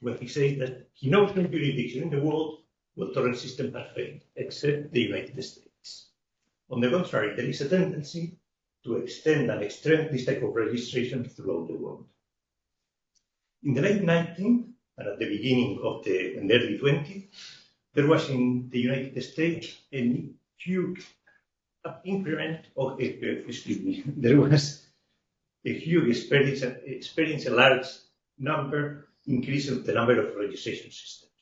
when he says that he knows no jurisdiction in the world well, Torrens system has failed, except the United States. On the contrary, there is a tendency to extend and extend this type of registration throughout the world. In the late 19th and at the beginning of the early 20th, there was in the United States a huge increment of, there was a huge experience a large number increase of the number of registration systems.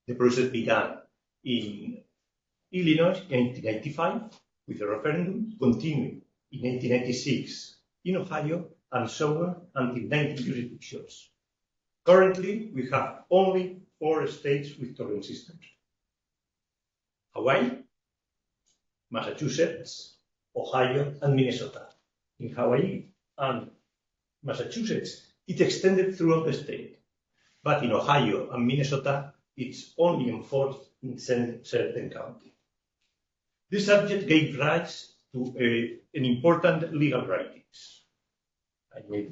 The process began in Illinois in 1995 with a referendum, continued in 1996 in Ohio, and so on until 19 jurisdictions. Currently, we have only 4 states with Torrens systems: Hawaii, Massachusetts, Ohio, and Minnesota. In Hawaii and Massachusetts, it extended throughout the state, but in Ohio and Minnesota, it's only enforced in certain counties. This subject gave rise to an important legal writings. I will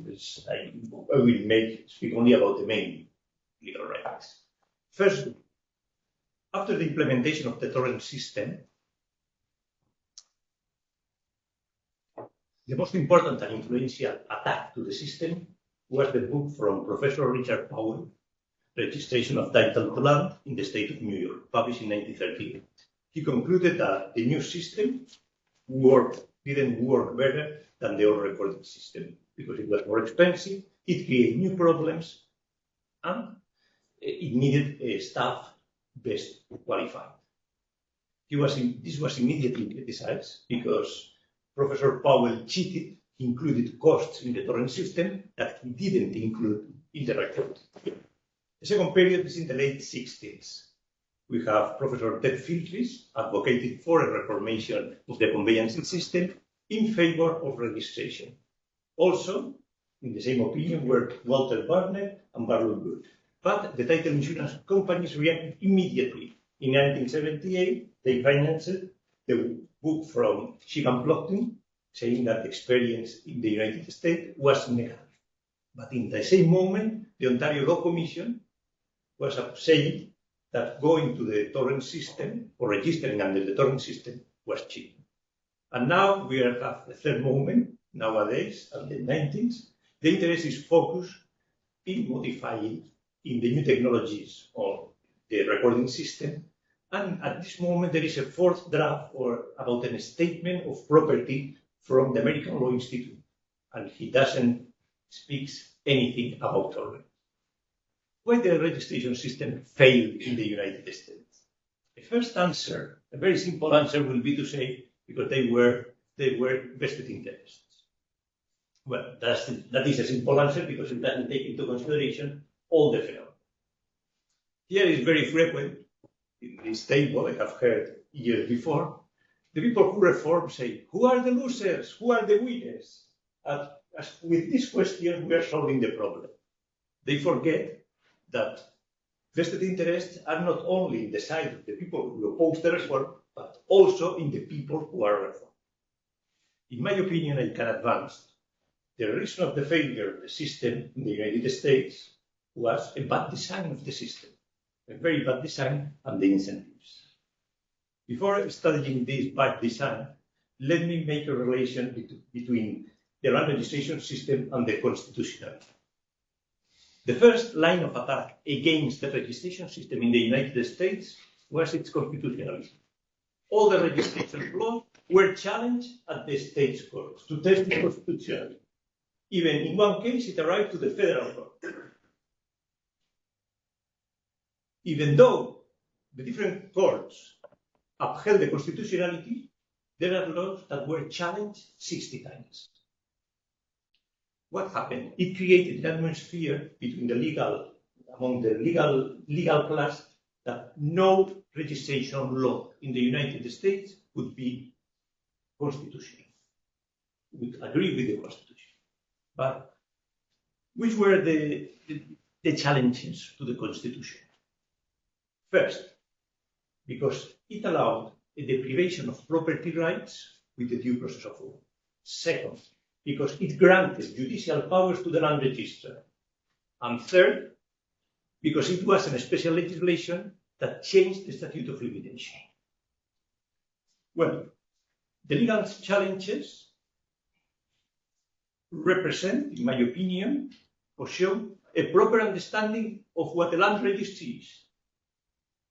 speak only about the main legal writings. First, after the implementation of the Torrens system, the most important and influential attack to the system was the book from Professor Richard Powell, Registration of Title to Land in the State of New York, published in 1938. He concluded that the new system didn't work better than the old recorded system because it was more expensive, it created new problems, and it needed a staff best qualified. This was immediately criticized because Professor Powell cheated. He included costs in the Torrens system that he didn't include in the record. The second period is in the late 60s. We have Professor Ted Filtris advocated for a reformation of the conveyancing system in favor of registration. Also, in the same opinion were Walter Barnett and Barlow Good. But the title insurance companies reacted immediately. In 1978, they financed the book from Shigan Plotkin, saying that the experience in the United States was negative. But in the same moment, the Ontario Law Commission was saying that going to the Torrens system or registering under the Torrens system was cheap. And now we have the third moment, nowadays, at the 19th, the interest is focused in modifying in the new technologies of the recording system. And at this moment, there is a fourth draft about a statement of property from the American Law Institute. And he doesn't speak anything about Torrens. Why the registration system failed in the United States? The first answer, a very simple answer, will be to say because they were vested interests. Well, that is a simple answer because it doesn't take into consideration all the phenomena. Here is very frequent in this table I have heard years before. The people who reform say, "Who are the losers? Who are the winners?" As with this question, we are solving the problem. They forget that vested interests are not only in the side of the people who oppose the reform, but also in the people who are reformed. In my opinion, I can advance. The reason of the failure of the system in the United States was a bad design of the system, a very bad design and the incentives. Before studying this bad design, let me make a relation between the land registration system and the constitutionality. The first line of attack against the registration system in the United States was its constitutionalism. All the registration laws were challenged at the state's courts to test the constitutionality. Even in one case, it arrived to the federal court. Even though the different courts upheld the constitutionality, there are laws that were challenged 60 times. What happened? It created an atmosphere between among the legal class that no registration law in the United States would be constitutional, would agree with the Constitution. But which were the challenges to the Constitution? First, because it allowed a deprivation of property rights with the due process of law. Second, because it granted judicial powers to the land registrar. And third, because it was a special legislation that changed the statute of limitation? Well, the legal challenges represent, in my opinion, or show a proper understanding of what the land registry is.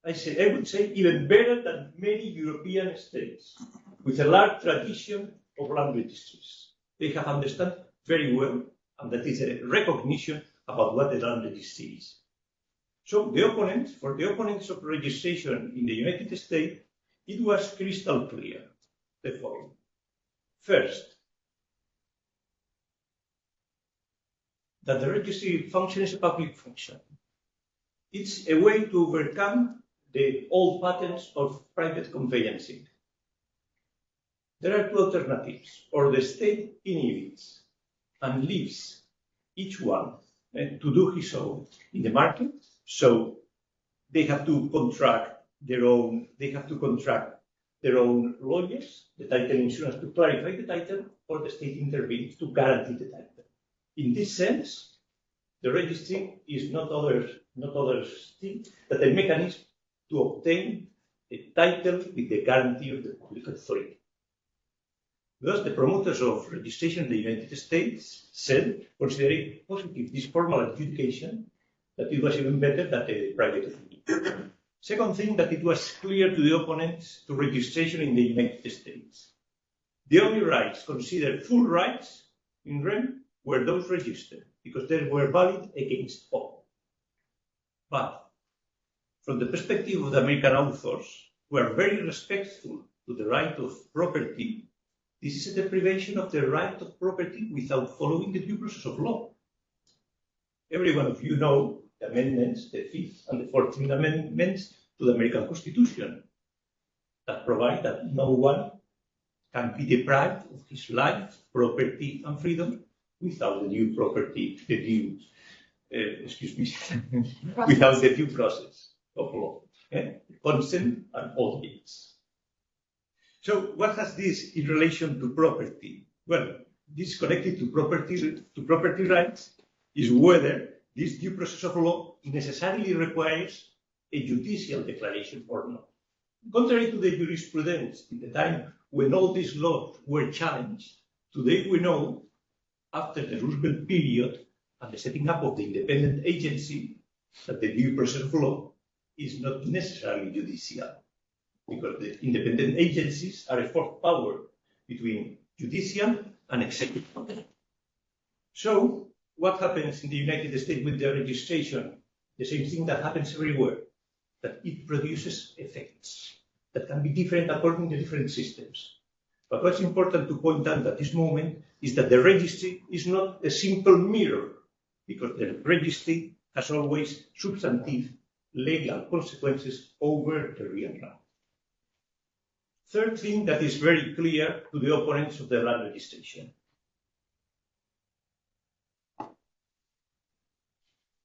I would say even better than many European states with a large tradition of land registries. They have understood very well, and that is a recognition about what the land registry is. So for the opponents of registration in the United States, it was crystal clear the following. First, that the registry function is a public function. It's a way to overcome the old patterns of private conveyancing. There are two alternatives, or the state inhibits and leaves each one to do his own in the market, so they have to contract their own lawyers, the title insurance to clarify the title, or the state intervenes to guarantee the title. In this sense, the registry is not other thing than a mechanism to obtain a title with the guarantee of the public authority. Thus, the promoters of registration in the United States said, considering positive this formal adjudication, that it was even better than a private authority. Second thing, that it was clear to the opponents to registration in the United States. The only rights considered full rights in REM were those registered, because they were valid against all. But from the perspective of the American authors, who are very respectful to the right of property, this is a deprivation of the right of property without following the due process of law. Every one of you know the amendments, the 5th and the 14th amendments to the American Constitution, that provide that no one can be deprived of his life, property, and freedom without the due without the due process of law, consent and audience. So what has this in relation to property? Well, this connected to property rights is whether this due process of law necessarily requires a judicial declaration or not. Contrary to the jurisprudence in the time when all these laws were challenged, today we know, after the Roosevelt period and the setting up of the independent agency, that the due process of law is not necessarily judicial, because the independent agencies are a fourth power between judicial and executive. So, what happens in the United States with the registration? The same thing that happens everywhere, that it produces effects that can be different according to different systems. But what's important to point out at this moment is that the registry is not a simple mirror, because the registry has always substantive legal consequences over the real land. Third thing that is very clear to the opponents of the land registration.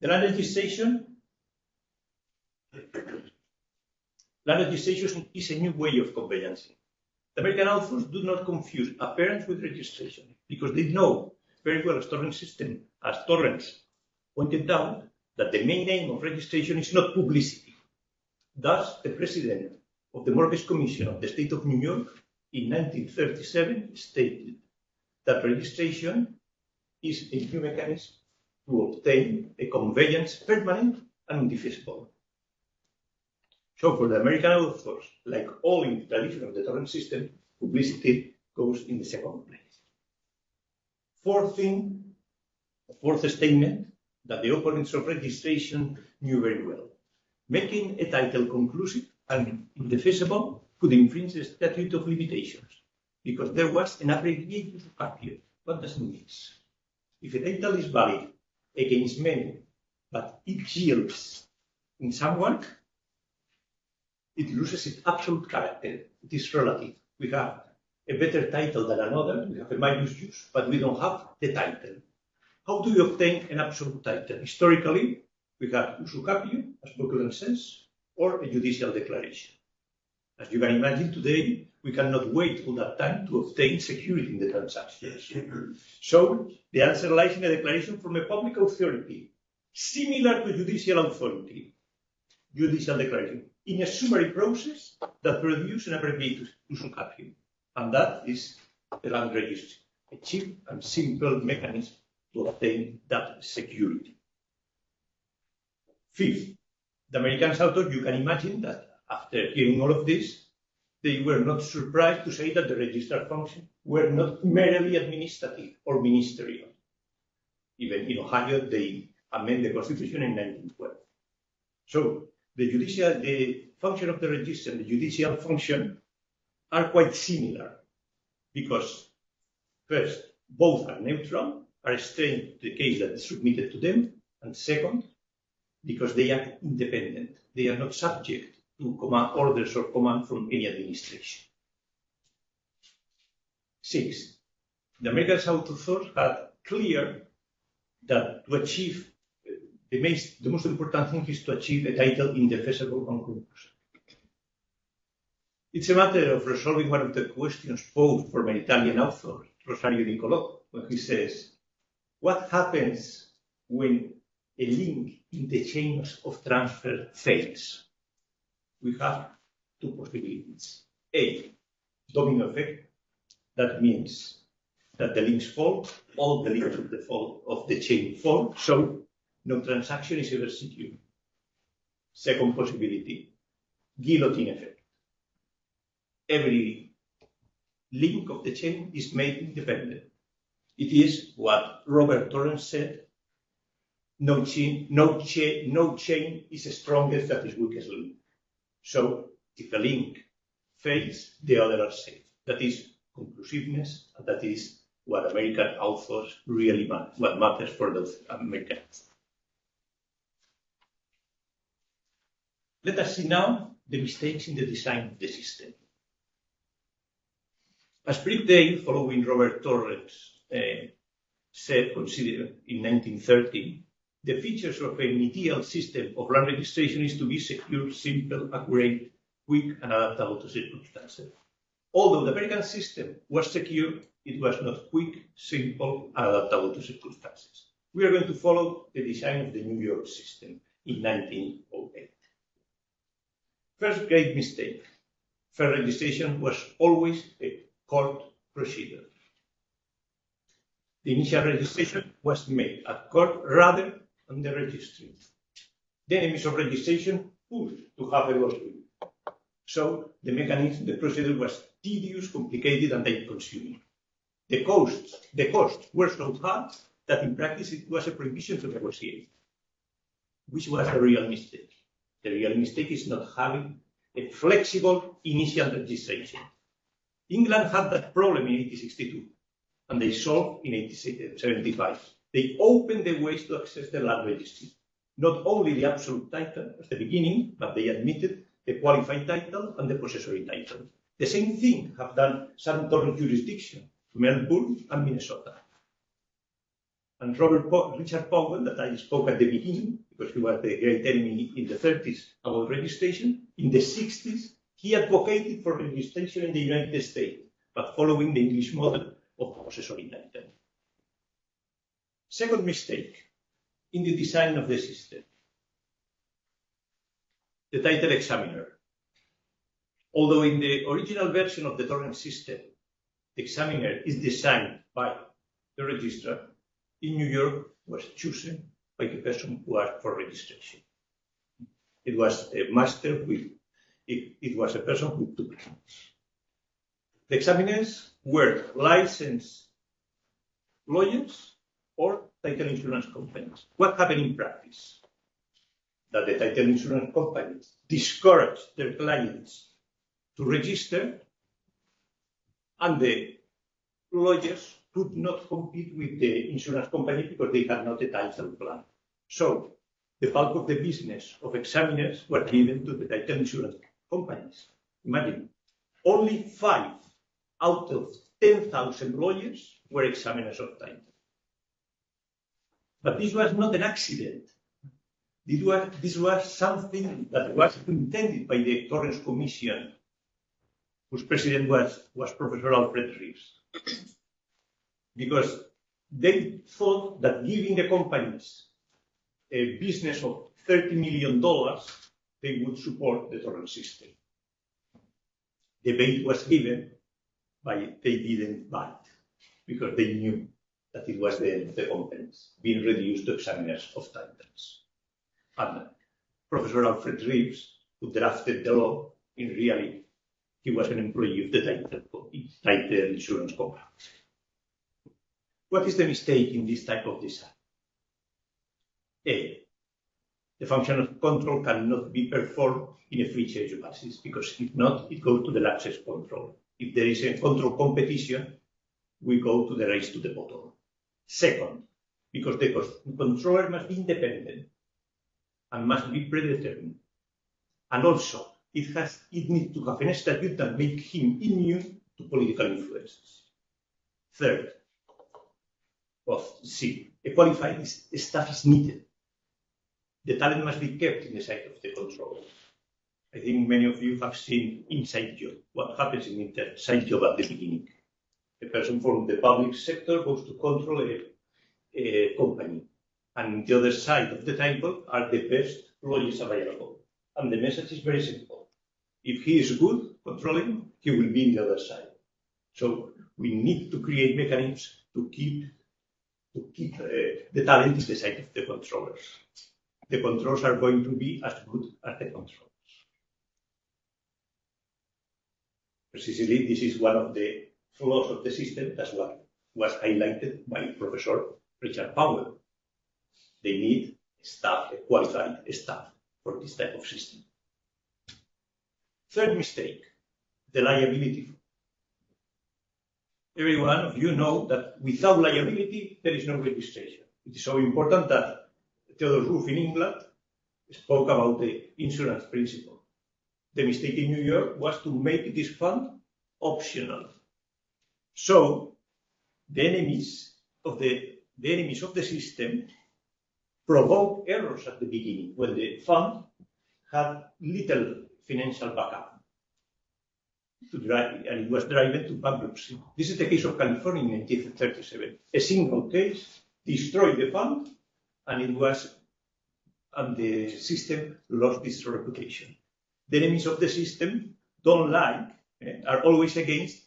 The land registration is a new way of conveyancing. The American authors do not confuse appearance with registration, because they know very well, as Torrens pointed out, that the main aim of registration is not publicity. Thus, the president of the Mortgage Commission of the State of New York in 1937 stated that registration is a new mechanism to obtain a conveyance permanent and indefeasible. So for the American authors, like all in the tradition of the Torrens system, publicity goes in the second place. Fourth statement that the opponents of registration knew very well. Making a title conclusive and indefeasible could infringe the statute of limitations, because there was an abbreviated period. What does it mean? If a title is valid against many, but it yields in someone, it loses its absolute character. It is relative. We have a better title than another, we have a minus use, but we don't have the title. How do we obtain an absolute title? Historically, we have usu capio, as Buckland says, or a judicial declaration. As you can imagine, today, we cannot wait all that time to obtain security in the transaction. So, the answer lies in a declaration from a public authority, similar to judicial authority. Judicial declaration. in a summary process that produces an abbreviated exclusion caption. And that is the land registry, a cheap and simple mechanism to obtain that security. Fifth, the Americans authors, you can imagine that after hearing all of this, they were not surprised to say that the registrar functions were not merely administrative or ministerial. Even in Ohio, they amended the Constitution in 1912. So the function of the register and the judicial function are quite similar because, first, both are neutral, are restrained to the case that is submitted to them, and second, because they are independent. They are not subject to command orders or command from any administration. Six, the American authors had clear that to achieve the most important thing is to achieve a title indefeasible and conclusive. It's a matter of resolving one of the questions posed for my Italian author, Rosario Nicolò, when he says, what happens when a link in the chain of transfer fails? We have two possibilities. A, domino effect. That means that the links fall, all the links of the chain fall, so no transaction is ever secure. Second possibility, guillotine effect. Every link of the chain is made independent. It is what Robert Torrens said, no chain is strongest than its weakest link. So if a link fails, the other are safe. That is conclusiveness, and that is what American authors really matter, what matters for those Americans. Let us see now the mistakes in the design of the system. As Brickdale, following Robert Torrens, said, considered in 1930, the features of an ideal system of land registration is to be secure, simple, accurate, quick, and adaptable to circumstances. Although the American system was secure, it was not quick, simple, and adaptable to circumstances. We are going to follow the design of the New York system in 1908. First great mistake. Fair registration was always a court procedure. The initial registration was made at court rather than the registry. The enemies of registration pushed to have a lawsuit. So the mechanism, the procedure was tedious, complicated, and time-consuming. The costs were so high that in practice it was a prohibition to negotiate, which was a real mistake. The real mistake is not having a flexible initial registration. England had that problem in 1862, and they solved in 1875. They opened the ways to access the land registry. Not only the absolute title at the beginning, but they admitted the qualified title and the possessory title. The same thing have done some Torrens jurisdiction, Melbourne and Minnesota. And Richard Powell, that I spoke at the beginning, because he was the great enemy in the 30s about registration, in the 60s, he advocated for registration in the United States, but following the English model of possessory title. Second mistake in the design of the system. The title examiner. Although in the original version of the Torrens system, the examiner is designed by the registrar, in New York was chosen by the person who asked for registration. It was a master with, it was a person with two brands. The examiners were licensed lawyers or title insurance companies. What happened in practice? That the title insurance companies discouraged their clients to register, and the lawyers could not compete with the insurance company because they had not a title plan. So the bulk of the business of examiners were given to the title insurance companies. Imagine, only 5 out of 10,000 lawyers were examiners of title. But this was not an accident. This was something that was intended by the Torrens Commission, whose president was Professor Alfred Reeves. Because they thought that giving the companies a business of $30 million, they would support the Torrens system. The bait was given, but they didn't bite because they knew that it was the end of the companies being reduced to examiners of titles. And Professor Alfred Reeves, who drafted the law, in reality, he was an employee of the title insurance company. What is the mistake in this type of design? A, the function of control cannot be performed in a free change basis, because if not, it goes to the largest control. If there is a control competition, we go to the race to the bottom. Second, because the controller must be independent and must be predetermined. And also, it needs to have an statute that makes him immune to political influences. Third, a qualified staff is needed. The talent must be kept in the side of the controller. I think many of you have seen inside job, what happens in inside job at the beginning. A person from the public sector goes to control a company, and the other side of the table are the best lawyers available. And the message is very simple. If he is good controlling, he will be in the other side. So we need to create mechanisms to keep the talent in the side of the controllers. The controls are going to be as good as the controls. Precisely, this is one of the flaws of the system. That's what was highlighted by Professor Richard Powell. They need staff, a qualified staff for this type of system. Third mistake, the liability. Every one of you know that without liability, there is no registration. It is so important that Theodore Roof in England spoke about the insurance principle. The mistake in New York was to make this fund optional. So the enemies of the system provoke errors at the beginning when the fund had little financial backup and it was driven to bankruptcy. This is the case of California in 1937. A single case destroyed the fund, and the system lost its reputation. The enemies of the system don't like, are always against,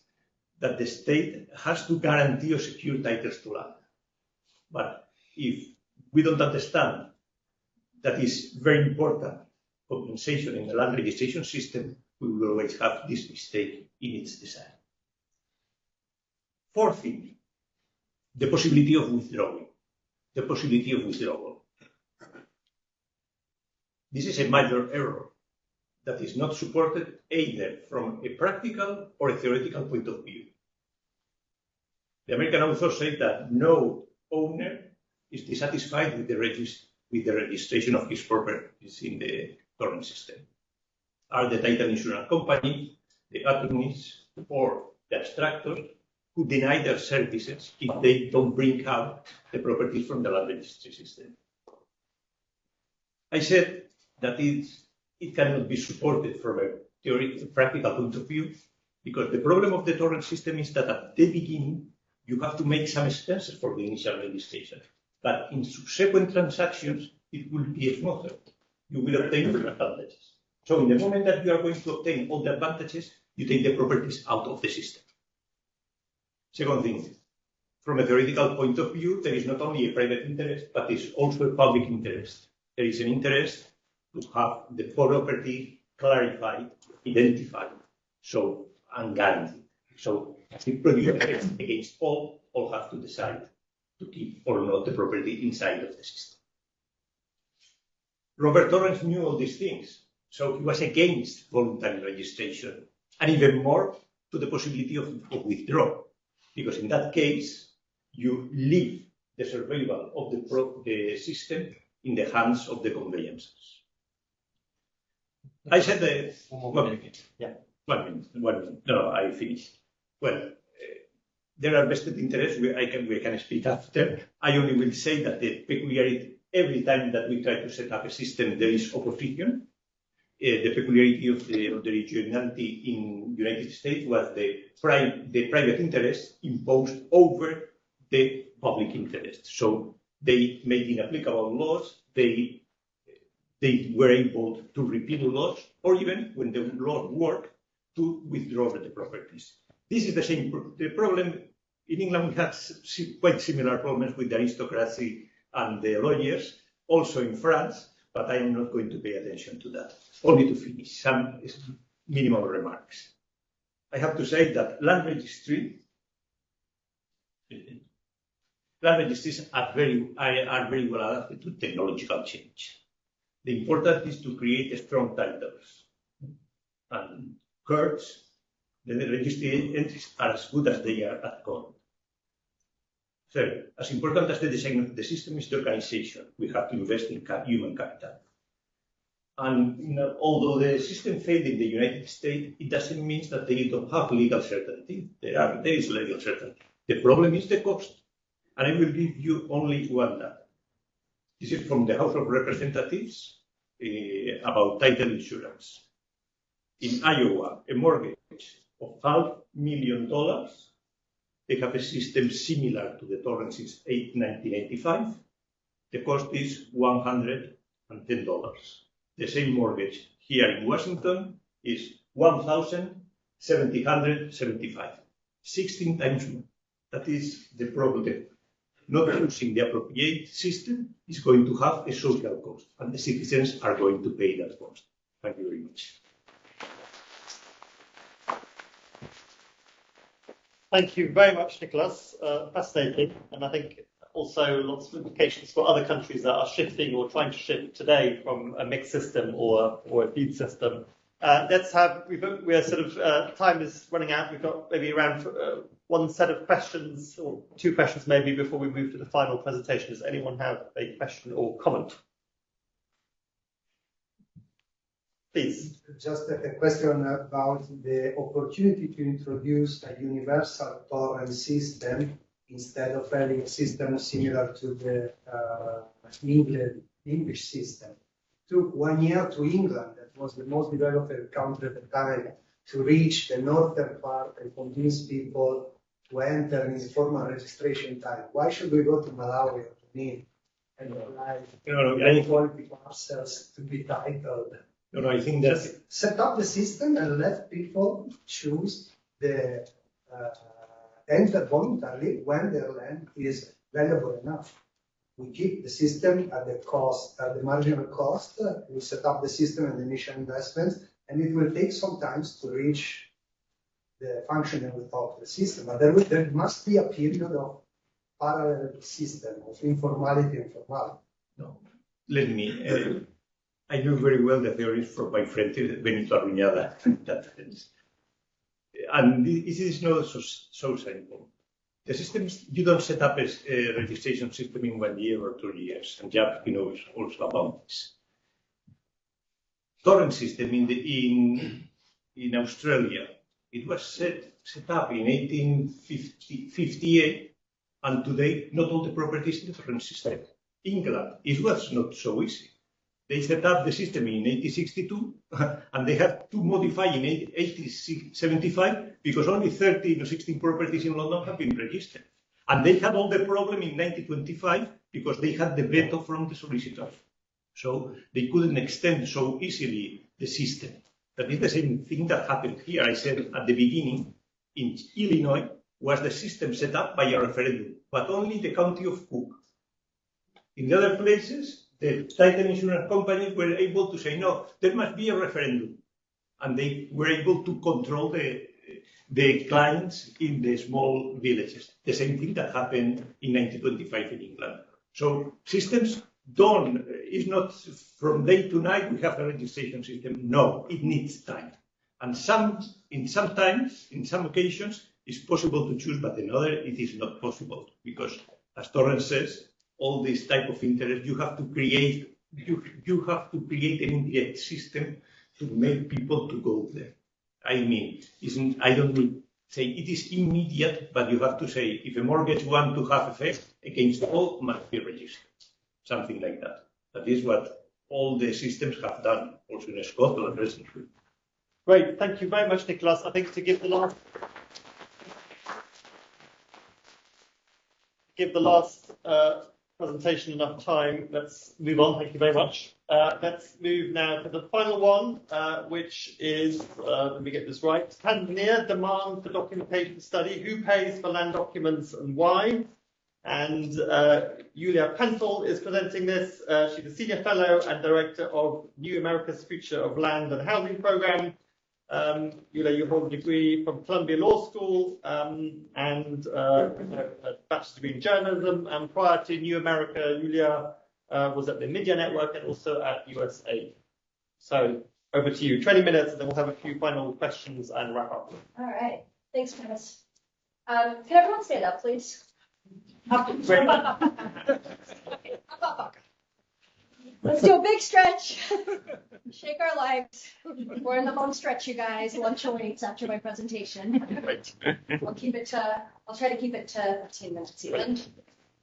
that the state has to guarantee or secure titles to land. But if we don't understand that is very important compensation in the land registration system, we will always have this mistake in its design. Fourth thing, the possibility of withdrawing. The possibility of withdrawal. This is a major error that is not supported either from a practical or a theoretical point of view. The American authors say that no owner is dissatisfied with the registration of his properties in the Torrens system. Are the title insurance company, the attorneys, or the abstractors who deny their services if they don't bring out the property from the land registry system. I said that it cannot be supported from a theoretical, practical point of view, because the problem of the Torrens system is that at the beginning, you have to make some expenses for the initial registration. But in subsequent transactions, it will be smoother. You will obtain the advantages. So in the moment that you are going to obtain all the advantages, you take the properties out of the system. Second thing, from a theoretical point of view, there is not only a private interest, but there is also a public interest. There is an interest to have the property clarified, identified, and guaranteed. So as it produces against all have to decide to keep or not the property inside of the system. Robert Torrens knew all these things, so he was against voluntary registration, and even more to the possibility of withdrawal, because in that case, you leave the survival of the system in the hands of the conveyancers. I said that... 1 minute. Yeah. 1 minute. No, I finished. Well, there are vested interests. We can speak after. I only will say that the peculiarity, every time that we try to set up a system, there is opposition. The peculiarity of the regionality in the United States was the private interest imposed over the public interest. So they made inapplicable laws. They they were able to repeat the loss, or even when the law worked, to withdraw the properties. This is the same the problem. In England, we had quite similar problems with the aristocracy and the lawyers, also in France, but I am not going to pay attention to that. Only to finish some minimal remarks. I have to say that land registries are very well adapted to technological change. The important is to create strong titles and courts. The registry entries are as good as they are at court. So, as important as the design of the system is the organization. We have to invest in human capital. And although the system failed in the United States, it doesn't mean that they don't have legal certainty. There is legal certainty. The problem is the cost. And I will give you only one data. This is from the House of Representatives about title insurance. In Iowa, a mortgage of $500,000. They have a system similar to the Torrens since 1985. The cost is $110. The same mortgage here in Washington is $1,775. 16 times more. That is the problem. Not using the appropriate system is going to have a social cost, and the citizens are going to pay that cost. Thank you very much. Thank you very much, Nicholas. Fascinating, and I think also lots of implications for other countries that are shifting or trying to shift today from a mixed system or a feed system. Let's have, we're sort of, time is running out. We've got maybe around one set of questions or two questions maybe before we move to the final presentation. Does anyone have a question or comment? Please. Just a question about the opportunity to introduce a universal Torrens system instead of having a system similar to the English system. It took 1 year to England, that was the most developed country at the time, to reach the northern part and convince people to enter in formal registration time. Why should we go to Malawi or to Benin and apply quality parcels to be titled? No, I think that just set up the system and let people choose the enter voluntarily when their land is valuable enough. We keep the system at the cost, at the marginal cost. We set up the system and the initial investments, and it will take some time to reach the functioning of the system. But there must be a period of parallel system of informality and formality. No, let me. I know very well the theories from my friend Benito Arruñada in that sense. And this is not so simple. The systems, you don't set up a registration system in 1 year or 2 years, and Jaap knows also about this. Torrens system in Australia, it was set up in 1858, and today not all the properties in the Torrens system. England, it was not so easy. They set up the system in 1862, and they had to modify in 1875 because only 13 or 16 properties in London have been registered. And they had all the problem in 1925 because they had the veto from the solicitors. So they couldn't extend so easily the system. That is the same thing that happened here. I said at the beginning, in Illinois, was the system set up by a referendum, but only the county of Cook. In the other places, the title insurance companies were able to say, no, there must be a referendum. And they were able to control the clients in the small villages. The same thing that happened in 1925 in England. So systems it's not from day to night we have a registration system. No, it needs time. And in some occasions, it's possible to choose, but in other, it is not possible. Because, as Torrens says, all this type of interest, you have to create an immediate system to make people to go there. I mean, I don't mean say it is immediate, but you have to say if a mortgage wants to have effect against all, must be registered. Something like that. That is what all the systems have done, also in Scotland recently. Great, thank you very much, Nicholas. I think to give the last presentation enough time. Let's move on. Thank you very much. Let's move now to the final one, which is, let me get this right, Tanzania demand for documentation study. Who pays for land documents and why? And Julia Pentel is presenting this. She's a senior fellow and director of New America's Future of Land and Housing Program. Julia, you hold a degree from Columbia Law School and a bachelor's degree in journalism. And prior to New America, Julia was at the Media Network and also at USAID. So over to you. 20 minutes, and then we'll have a few final questions and wrap up. All right. Thanks, Chris. Can everyone stand up, please? Okay, up. Let's do a big stretch. Shake our legs. We're in the home stretch, you guys. Lunch awaits after my presentation. I'll try to keep it to 15 minutes even.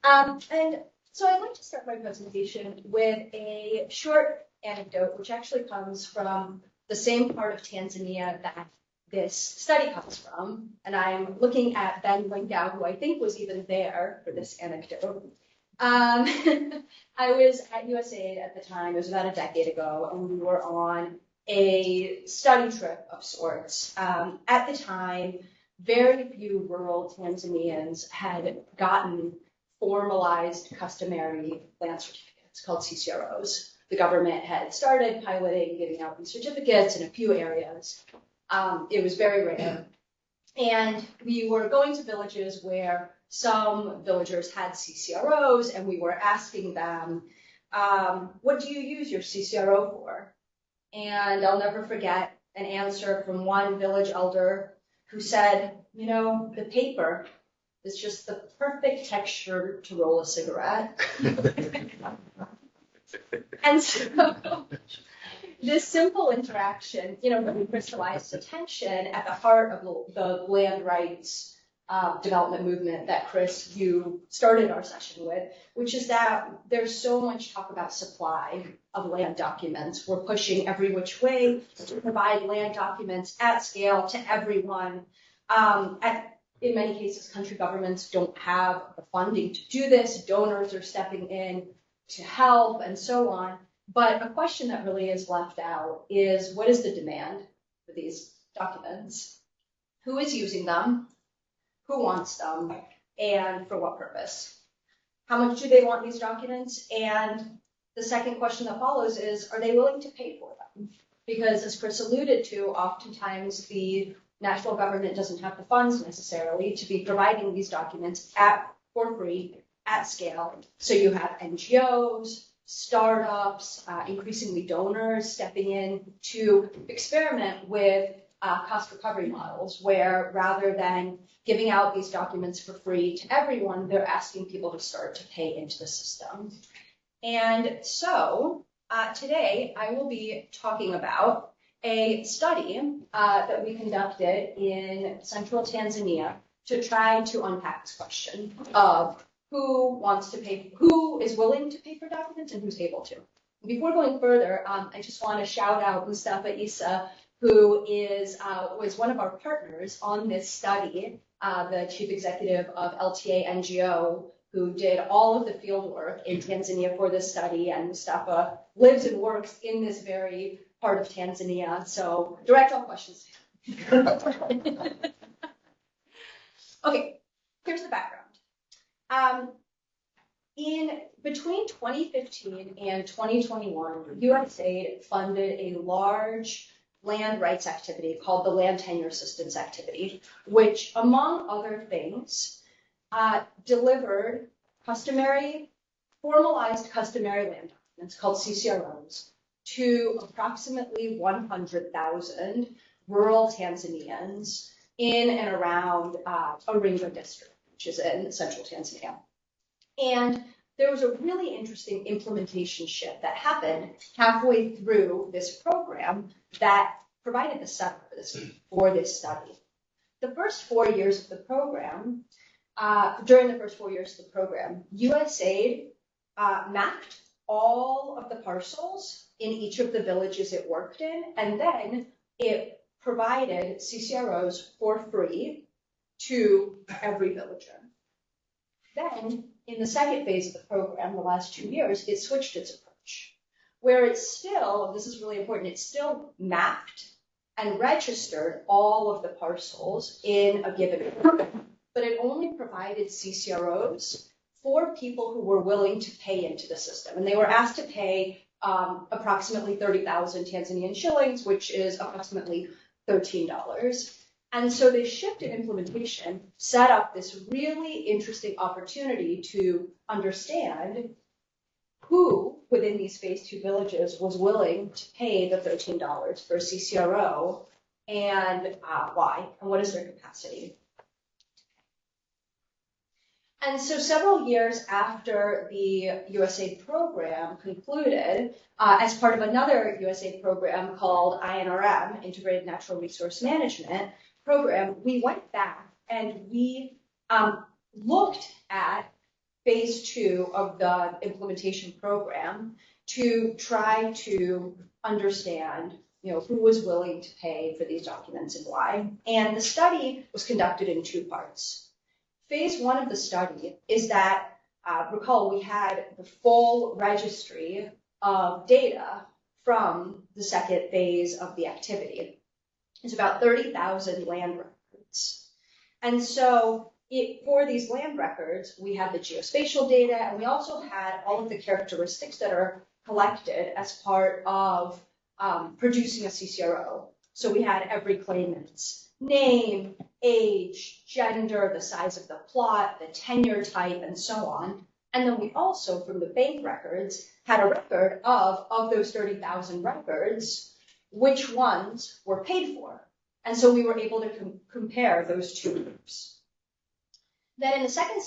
And so I'd like to start my presentation with a short anecdote, which actually comes from the same part of Tanzania that this study comes from. And I'm looking at Ben Lingau, who I think was even there for this anecdote. I was at USAID at the time. It was about a decade ago, and we were on a study trip of sorts. At the time, very few rural Tanzanians had gotten formalized customary land certificates called CCROs. The government had started piloting, giving out these certificates in a few areas. It was very rare. And we were going to villages where some villagers had CCROs, and we were asking them, what do you use your CCRO for? And I'll never forget an answer from one village elder who said, you know, the paper is just the perfect texture to roll a cigarette. And so this simple interaction, you know, really crystallized attention at the heart of the land rights development movement that, Chris, you started our session with, which is that there's so much talk about supply of land documents. We're pushing every which way to provide land documents at scale to everyone. In many cases, country governments don't have the funding to do this. Donors are stepping in to help and so on. But a question that really is left out is, what is the demand for these documents? Who is using them? Who wants them? And for what purpose? How much do they want these documents? And the second question that follows is, are they willing to pay for them? Because as Chris alluded to, oftentimes the national government doesn't have the funds necessarily to be providing these documents for free at scale. So you have NGOs, startups, increasingly donors stepping in to experiment with cost recovery models, where rather than giving out these documents for free to everyone, they're asking people to start to pay into the system. And so today I will be talking about a study that we conducted in central Tanzania to try to unpack this question of who wants to pay, who is willing to pay for documents and who's able to. Before going further, I just want to shout out Mustafa Issa, who was one of our partners on this study, the chief executive of LTA NGO, who did all of the field work in Tanzania for this study. And Mustafa lives and works in this very part of Tanzania. So direct all questions to him. Okay, here's the background. In between 2015 and 2021, USAID funded a large land rights activity called the Land Tenure Assistance Activity, which, among other things, delivered formalized customary land documents called CCROs to approximately 100,000 rural Tanzanians in and around Iringa district, which is in central Tanzania. And there was a really interesting implementation shift that happened halfway through this program that provided the setup for this study. The first 4 years of the program, during the first 4 years of the program, USAID mapped all of the parcels in each of the villages it worked in, and then it provided CCROs for free to every villager. Then, in the second phase of the program, the last 2 years, it switched its approach, where it's still, this is really important, it's still mapped and registered all of the parcels in a given program, but it only provided CCROs for people who were willing to pay into the system. And they were asked to pay approximately 30,000 Tanzanian shillings, which is approximately $13. And so they shifted implementation, set up this really interesting opportunity to understand who within these phase 2 villages was willing to pay the $13 for a CCRO and why, and what is their capacity. And so several years after the USAID program concluded, as part of another USAID program called INRM, Integrated Natural Resource Management program, we went back and we looked at phase 2 of the implementation program to try to understand, who was willing to pay for these documents and why. And the study was conducted in 2 parts. Phase 1 of the study is that, recall, we had the full registry of data from the second phase of the activity. It's about 30,000 land records. And so for these land records, we had the geospatial data, and we also had all of the characteristics that are collected as part of producing a CCRO. So we had every claimant's name, age, gender, the size of the plot, the tenure type, and so on. And then we also, from the bank records, had a record of those 30,000 records, which ones were paid for. And so we were able to compare those 2 groups. Then in the second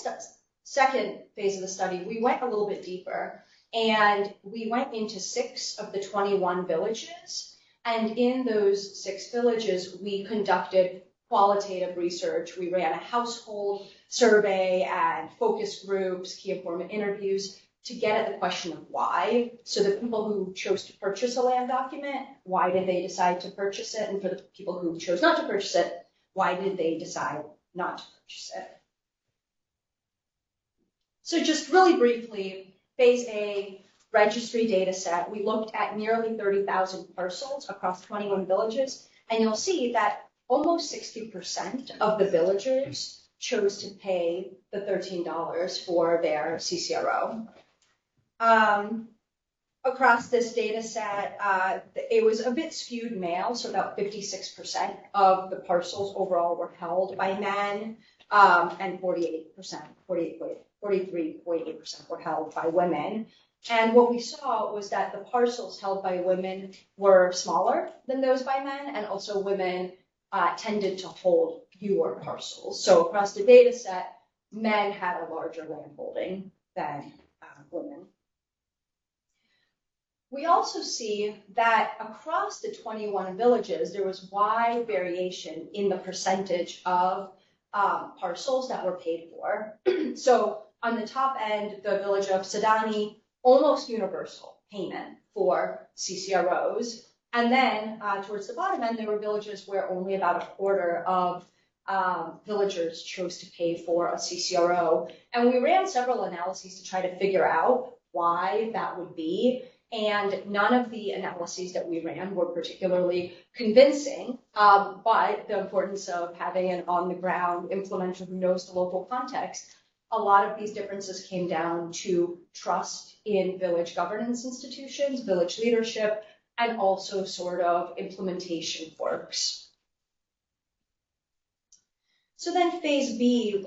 phase of the study, we went a little bit deeper, and we went into 6 of the 21 villages. And in those 6 villages, we conducted qualitative research. We ran a household survey and focus groups, key informant interviews to get at the question of why. So the people who chose to purchase a land document, why did they decide to purchase it? And for the people who chose not to purchase it, why did they decide not to purchase it? So just really briefly, phase A, registry data set, we looked at nearly 30,000 parcels across 21 villages, and you'll see that almost 60% of the villagers chose to pay the $13 for their CCRO. Across this data set, it was a bit skewed male, so about 56% of the parcels overall were held by men, and 43.8% were held by women. And what we saw was that the parcels held by women were smaller than those by men, and also women tended to hold fewer parcels. So across the data set, men had a larger land holding than women. We also see that across the 21 villages, there was wide variation in the percentage of parcels that were paid for. So on the top end, the village of Sadani, almost universal payment for CCROs. And then towards the bottom end, there were villages where only about a quarter of villagers chose to pay for a CCRO. And we ran several analyses to try to figure out why that would be. And none of the analyses that we ran were particularly convincing, but the importance of having an on-the-ground implementer who knows the local context, a lot of these differences came down to trust in village governance institutions, village leadership, and also sort of implementation quirks. So then phase B,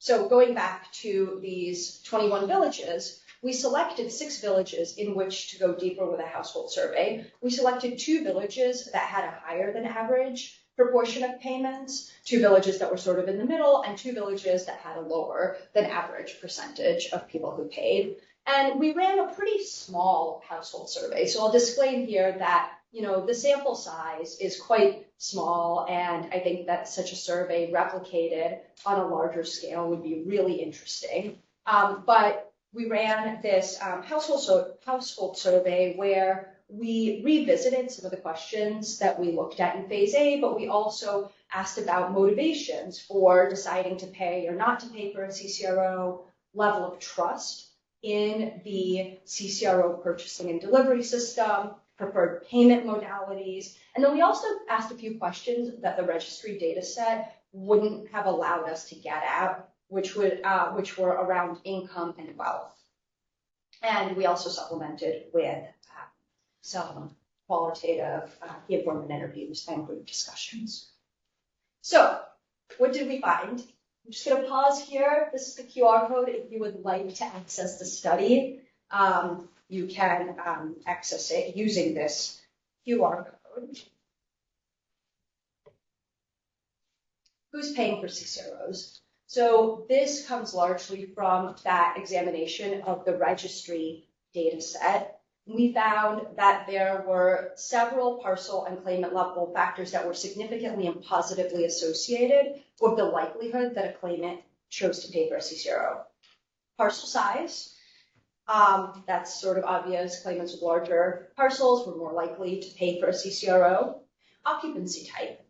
so going back to these 21 villages, we selected 6 villages in which to go deeper with a household survey. We selected 2 villages that had a higher than average proportion of payments, 2 villages that were sort of in the middle, and 2 villages that had a lower than average percentage of people who paid. And we ran a pretty small household survey. So I'll disclaim here that, the sample size is quite small, and I think that such a survey replicated on a larger scale would be really interesting. But we ran this household survey where we revisited some of the questions that we looked at in phase A, but we also asked about motivations for deciding to pay or not to pay for a CCRO, level of trust in the CCRO purchasing and delivery system, preferred payment modalities. And then we also asked a few questions that the registry data set wouldn't have allowed us to get at, which were around income and wealth. And we also supplemented with some qualitative key informant interviews and group discussions. So what did we find? I'm just going to pause here. This is the QR code. If you would like to access the study, you can access it using this QR code. Who's paying for CCROs? So this comes largely from that examination of the registry data set. We found that there were several parcel and claimant level factors that were significantly and positively associated with the likelihood that a claimant chose to pay for a CCRO. Parcel size, that's sort of obvious. Claimants with larger parcels were more likely to pay for a CCRO. Occupancy type.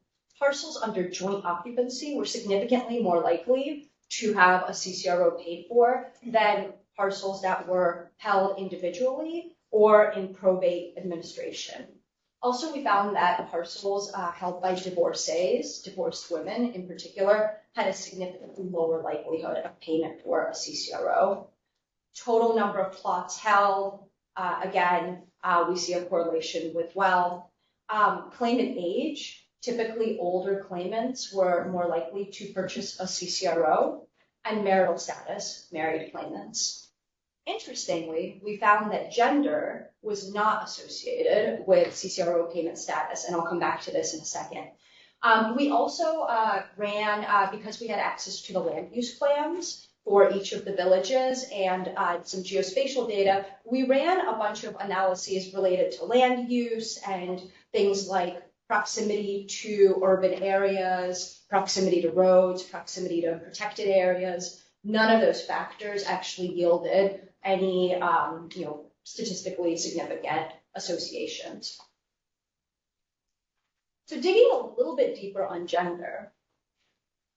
Parcels under joint occupancy were significantly more likely to have a CCRO paid for than parcels that were held individually or in probate administration. Also, we found that parcels held by divorcees, divorced women in particular, had a significantly lower likelihood of payment for a CCRO. Total number of plots held, again, we see a correlation with wealth. Claimant age. Typically, older claimants were more likely to purchase a CCRO, and marital status, married claimants. Interestingly, we found that gender was not associated with CCRO payment status, and I'll come back to this in a second. We also ran, because we had access to the land use plans for each of the villages and some geospatial data, we ran a bunch of analyses related to land use and things like proximity to urban areas, proximity to roads, proximity to protected areas. None of those factors actually yielded any, statistically significant associations. So digging a little bit deeper on gender,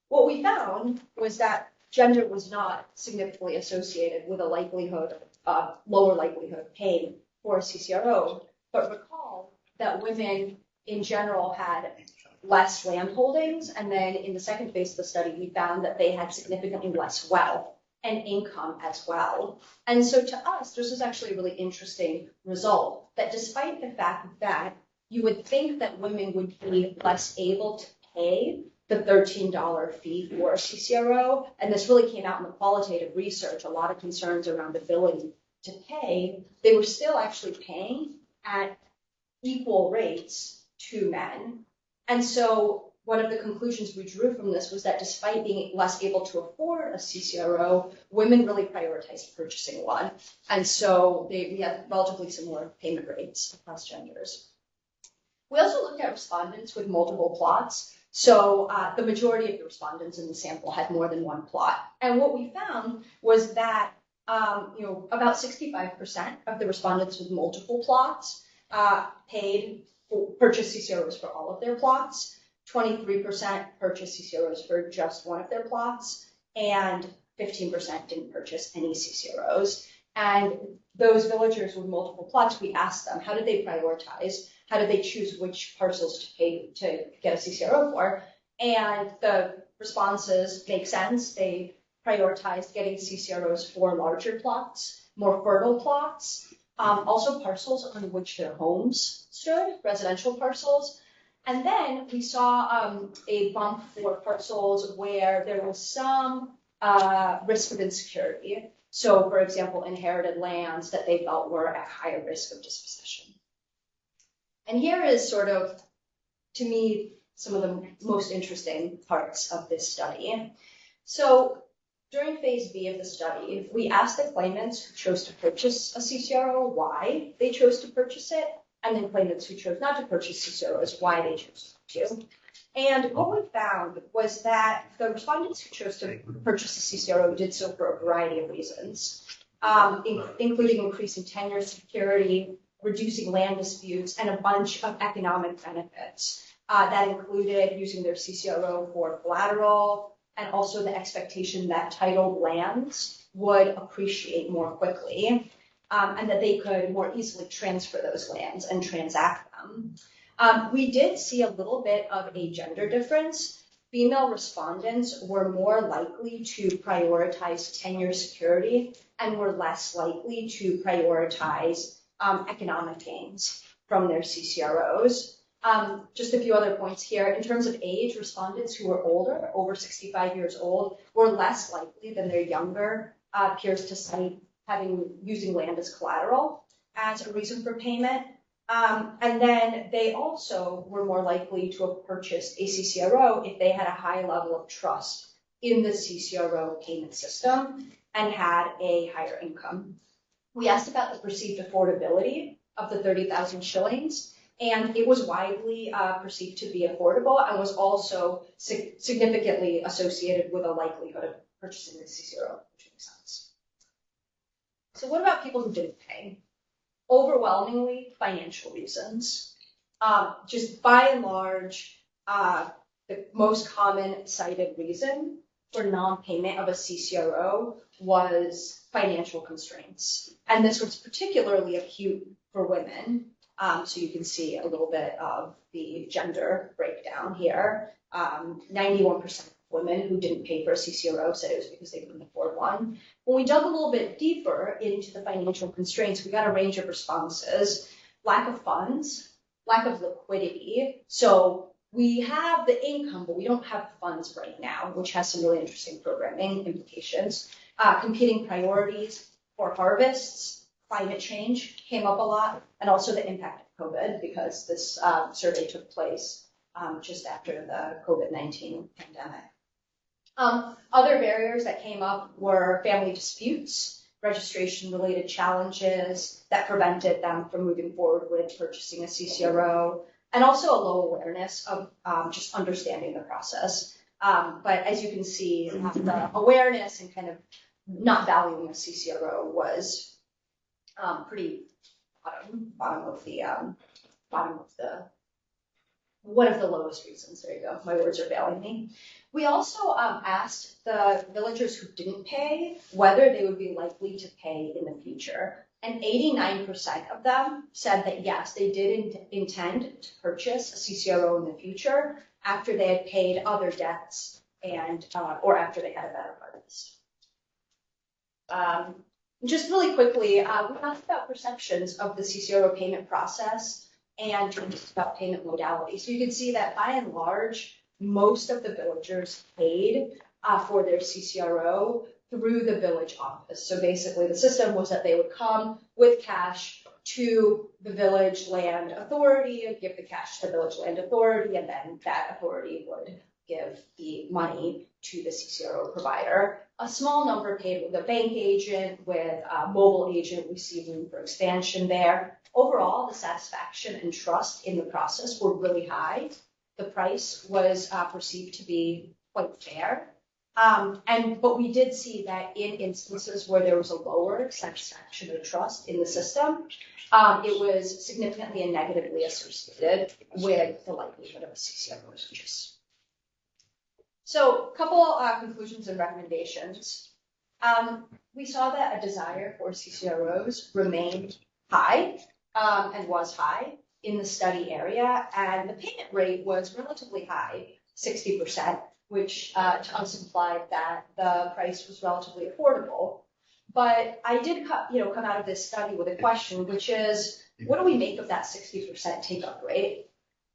what we found was that gender was not significantly associated with a likelihood, lower likelihood of paying for a CCRO, but recall that women in general had less land holdings, and then in the second phase of the study, we found that they had significantly less wealth and income as well. And so to us, this was actually a really interesting result, that despite the fact that you would think that women would be less able to pay the $13 fee for a CCRO, and this really came out in the qualitative research, a lot of concerns around ability to pay, they were still actually paying at equal rates to men. And so one of the conclusions we drew from this was that despite being less able to afford a CCRO, women really prioritized purchasing one. And so we had relatively similar payment rates across genders. We also looked at respondents with multiple plots. So the majority of the respondents in the sample had more than one plot. And what we found was that about 65% of the respondents with multiple plots purchased CCROs for all of their plots, 23% purchased CCROs for just one of their plots, and 15% didn't purchase any CCROs. And those villagers with multiple plots, we asked them, how did they prioritize? How did they choose which parcels to pay to get a CCRO for? And the responses make sense. They prioritized getting CCROs for larger plots, more fertile plots, also parcels on which their homes stood, residential parcels. And then we saw a bump for parcels where there was some risk of insecurity. So, for example, inherited lands that they felt were at higher risk of dispossession. And here is sort of, to me, some of the most interesting parts of this study. So during phase B of the study, we asked the claimants who chose to purchase a CCRO why they chose to purchase it, and then claimants who chose not to purchase CCROs why they chose to. And what we found was that the respondents who chose to purchase a CCRO did so for a variety of reasons, including increasing tenure security, reducing land disputes, and a bunch of economic benefits that included using their CCRO for collateral, and also the expectation that titled lands would appreciate more quickly, and that they could more easily transfer those lands and transact them. We did see a little bit of a gender difference. Female respondents were more likely to prioritize tenure security and were less likely to prioritize economic gains from their CCROs. Just a few other points here. In terms of age, respondents who were older, over 65 years old, were less likely than their younger peers to cite using land as collateral as a reason for payment. And then they also were more likely to have purchased a CCRO if they had a high level of trust in the CCRO payment system and had a higher income. We asked about the perceived affordability of the 30,000 shillings, and it was widely perceived to be affordable and was also significantly associated with a likelihood of purchasing the CCRO, which makes sense. So what about people who didn't pay? Overwhelmingly, financial reasons. Just by and large, the most common cited reason for non-payment of a CCRO was financial constraints. And this was particularly acute for women. So you can see a little bit of the gender breakdown here. 91% of women who didn't pay for a CCRO said it was because they couldn't afford one. When we dug a little bit deeper into the financial constraints, we got a range of responses. Lack of funds, lack of liquidity. So we have the income, but we don't have funds right now, which has some really interesting programming implications. Competing priorities for harvests, climate change came up a lot, and also the impact of COVID, because this survey took place just after the COVID-19 pandemic. Other barriers that came up were family disputes, registration-related challenges that prevented them from moving forward with purchasing a CCRO, and also a low awareness of just understanding the process. But as you can see, the awareness and kind of not valuing a CCRO was pretty bottom of the one of the lowest reasons. There you go. My words are failing me. We also asked the villagers who didn't pay whether they would be likely to pay in the future. And 89% of them said that yes, they did intend to purchase a CCRO in the future after they had paid other debts and or after they had a better harvest. Just really quickly, we asked about perceptions of the CCRO payment process and just about payment modality. So you can see that by and large, most of the villagers paid for their CCRO through the village office. So basically the system was that they would come with cash to the village land authority and give the cash to the village land authority, and then that authority would give the money to the CCRO provider. A small number paid with a bank agent, with a mobile agent. We see room for expansion there. Overall, the satisfaction and trust in the process were really high. The price was perceived to be quite fair. But we did see that in instances where there was a lower satisfaction or trust in the system, it was significantly and negatively associated with the likelihood of a CCRO purchase. So a couple conclusions and recommendations. We saw that a desire for CCROs remained high and was high in the study area, and the payment rate was relatively high, 60%, which to us implied that the price was relatively affordable. But I did come out of this study with a question, which is, what do we make of that 60% take-up rate?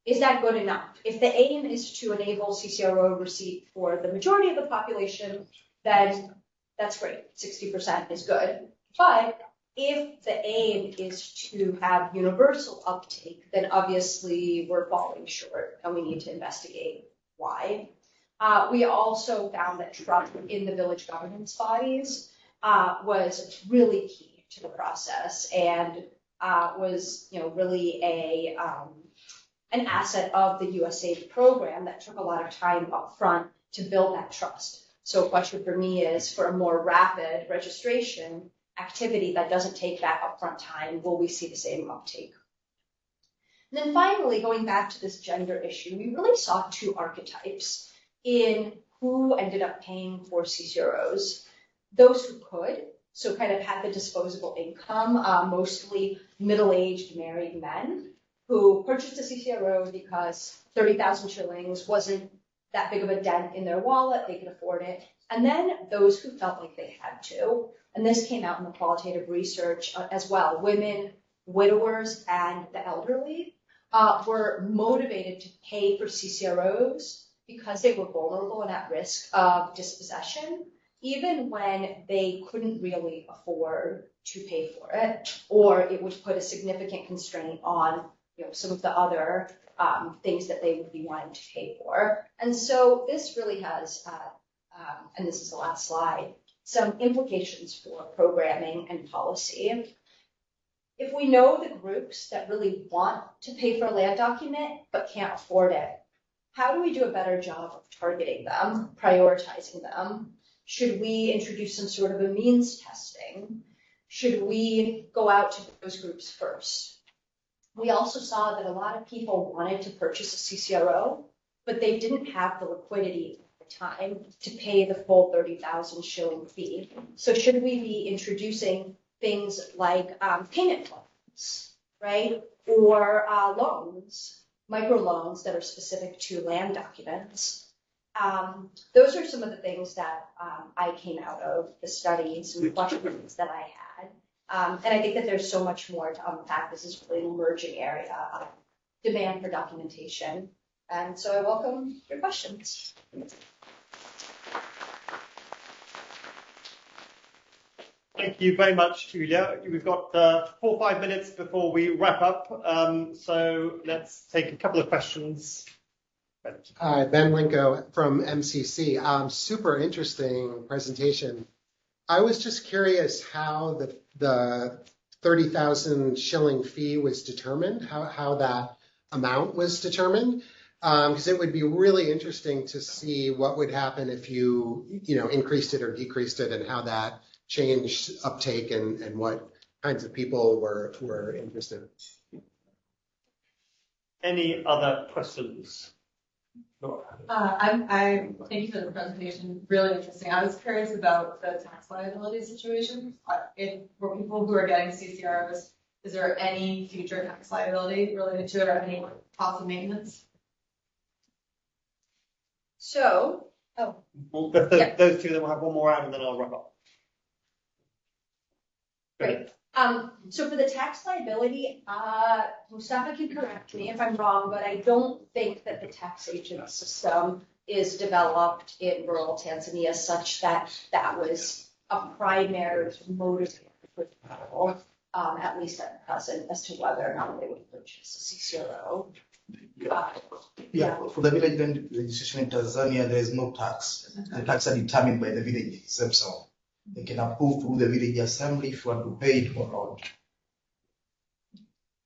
Is that good enough? If the aim is to enable CCRO receipt for the majority of the population, then that's great. 60% is good. But if the aim is to have universal uptake, then obviously we're falling short and we need to investigate why. We also found that trust in the village governance bodies was really key to the process and was really an asset of the USAID program that took a lot of time up front to build that trust. So a question for me is, for a more rapid registration, activity that doesn't take that upfront time, will we see the same uptake? And then finally, going back to this gender issue, we really saw two archetypes in who ended up paying for CCROs. Those who could, so kind of had the disposable income, mostly middle-aged married men who purchased a CCRO because 30,000 shillings wasn't that big of a dent in their wallet, they could afford it. And then those who felt like they had to, and this came out in the qualitative research as well, women, widowers, and the elderly were motivated to pay for CCROs because they were vulnerable and at risk of dispossession, even when they couldn't really afford to pay for it, or it would put a significant constraint on some of the other things that they would be wanting to pay for. And so this really has, and this is the last slide, some implications for programming and policy. If we know the groups that really want to pay for a land document but can't afford it, how do we do a better job of targeting them, prioritizing them? Should we introduce some sort of a means testing? Should we go out to those groups first? We also saw that a lot of people wanted to purchase a CCRO, but they didn't have the liquidity at the time to pay the full 30,000 shilling fee. So should we be introducing things like payment plans, right? Or loans, microloans that are specific to land documents. Those are some of the things that I came out of the study, some questions that I had. And I think that there's so much more to unpack. This is really an emerging area of demand for documentation. And so I welcome your questions. Thank you very much, Julia. We've got 4 or 5 minutes before we wrap up. So let's take a couple of questions. Hi, Ben Linko from MCC. Super interesting presentation. I was just curious how the 30,000 shilling fee was determined, how that amount was determined, because it would be really interesting to see what would happen if you increased it or decreased it, and how that changed uptake and what kinds of people were interested. Any other questions? Thank you for the presentation. Really interesting. I was curious about the tax liability situation. For people who are getting CCROs, is there any future tax liability related to it, or any cost of maintenance? So, those two, then we'll have one more round and then I'll wrap up. Great. So for the tax liability, Mustafa can correct me if I'm wrong, but I don't think that the taxation system is developed in rural Tanzania such that that was a primary motivator for people, at least at present, as to whether or not they would purchase a CCRO. For the village land registration in Tanzania, there is no tax. The tax are determined by the villages themselves. They can approve through the village assembly if you want to pay it or not.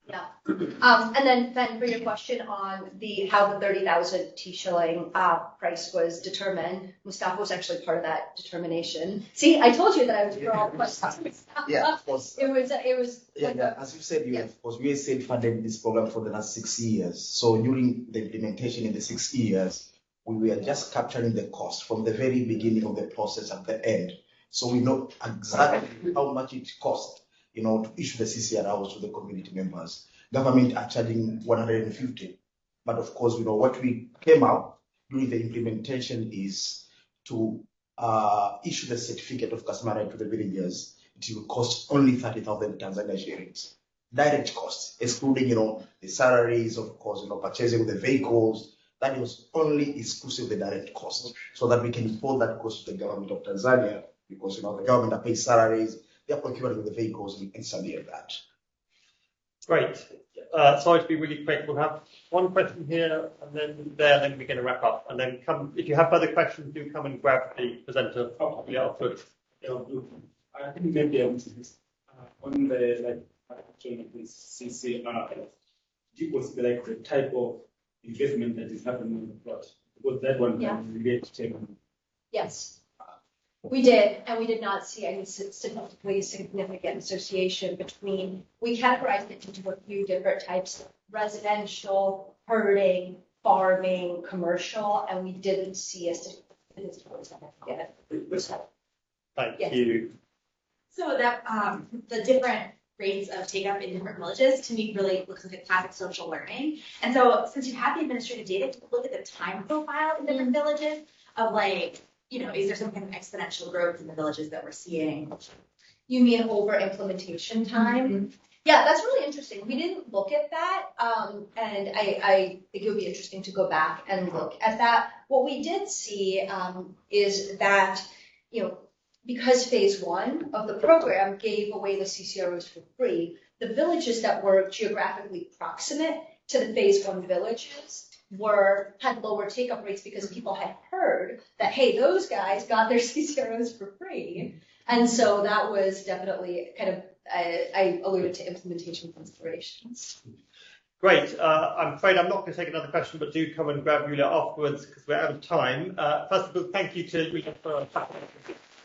Yeah. And then Ben, for your question on how the 30,000 shilling price was determined, Mustafa was actually part of that determination. See, I told you that I was for all questions. Yeah, of course. It was. Yeah. As you said, of course, USAID funded this program for the last 6 years. So during the implementation in the 6 years, we were just capturing the cost from the very beginning of the process at the end. So we know exactly how much it costs, to issue the CCROs to the community members. Government are charging 150, but of course, what we came out during the implementation is to issue the certificate of customer right to the villagers. It will cost only 30,000 Tanzania shillings. Direct costs, excluding, the salaries, of course, purchasing the vehicles. That was only exclusive the direct cost, so that we can afford that cost to the government of Tanzania. Because the government are paying salaries, they are procuring the vehicles and something like that. Great. Sorry to be really quick. We'll have one question here and then there, then we're going to wrap up. And then if you have further questions, do come and grab the presenter afterwards. I think maybe on the CCR, it was the type of investment that is happening in the plot. Because that one can relate to. Yes. We did, and we did not see any statistically significant association between, we categorized it into a few different types: residential, herding, farming, commercial, and we didn't see a statistically significant result. Thank Yes. you. So that the different rates of take up in different villages to me really looks like a classic social learning. And so since you have the administrative data, to look at the time profile in different villages of like, you know, is there some kind of exponential growth in the villages that we're seeing? You mean over implementation time? Yeah, that's really interesting. We didn't look at that, and I think it would be interesting to go back and look at that. What we did see is that, you know, because phase one of the program gave away the CCROs for free, the villages that were geographically proximate to the phase one villages had lower take-up rates because people had heard that, hey, those guys got their CCROs for free. And so that was definitely kind of, I alluded to implementation considerations. Great. I'm afraid I'm not going to take another question, but do come and grab Julia afterwards because we're out of time. First of all, thank you to Julia for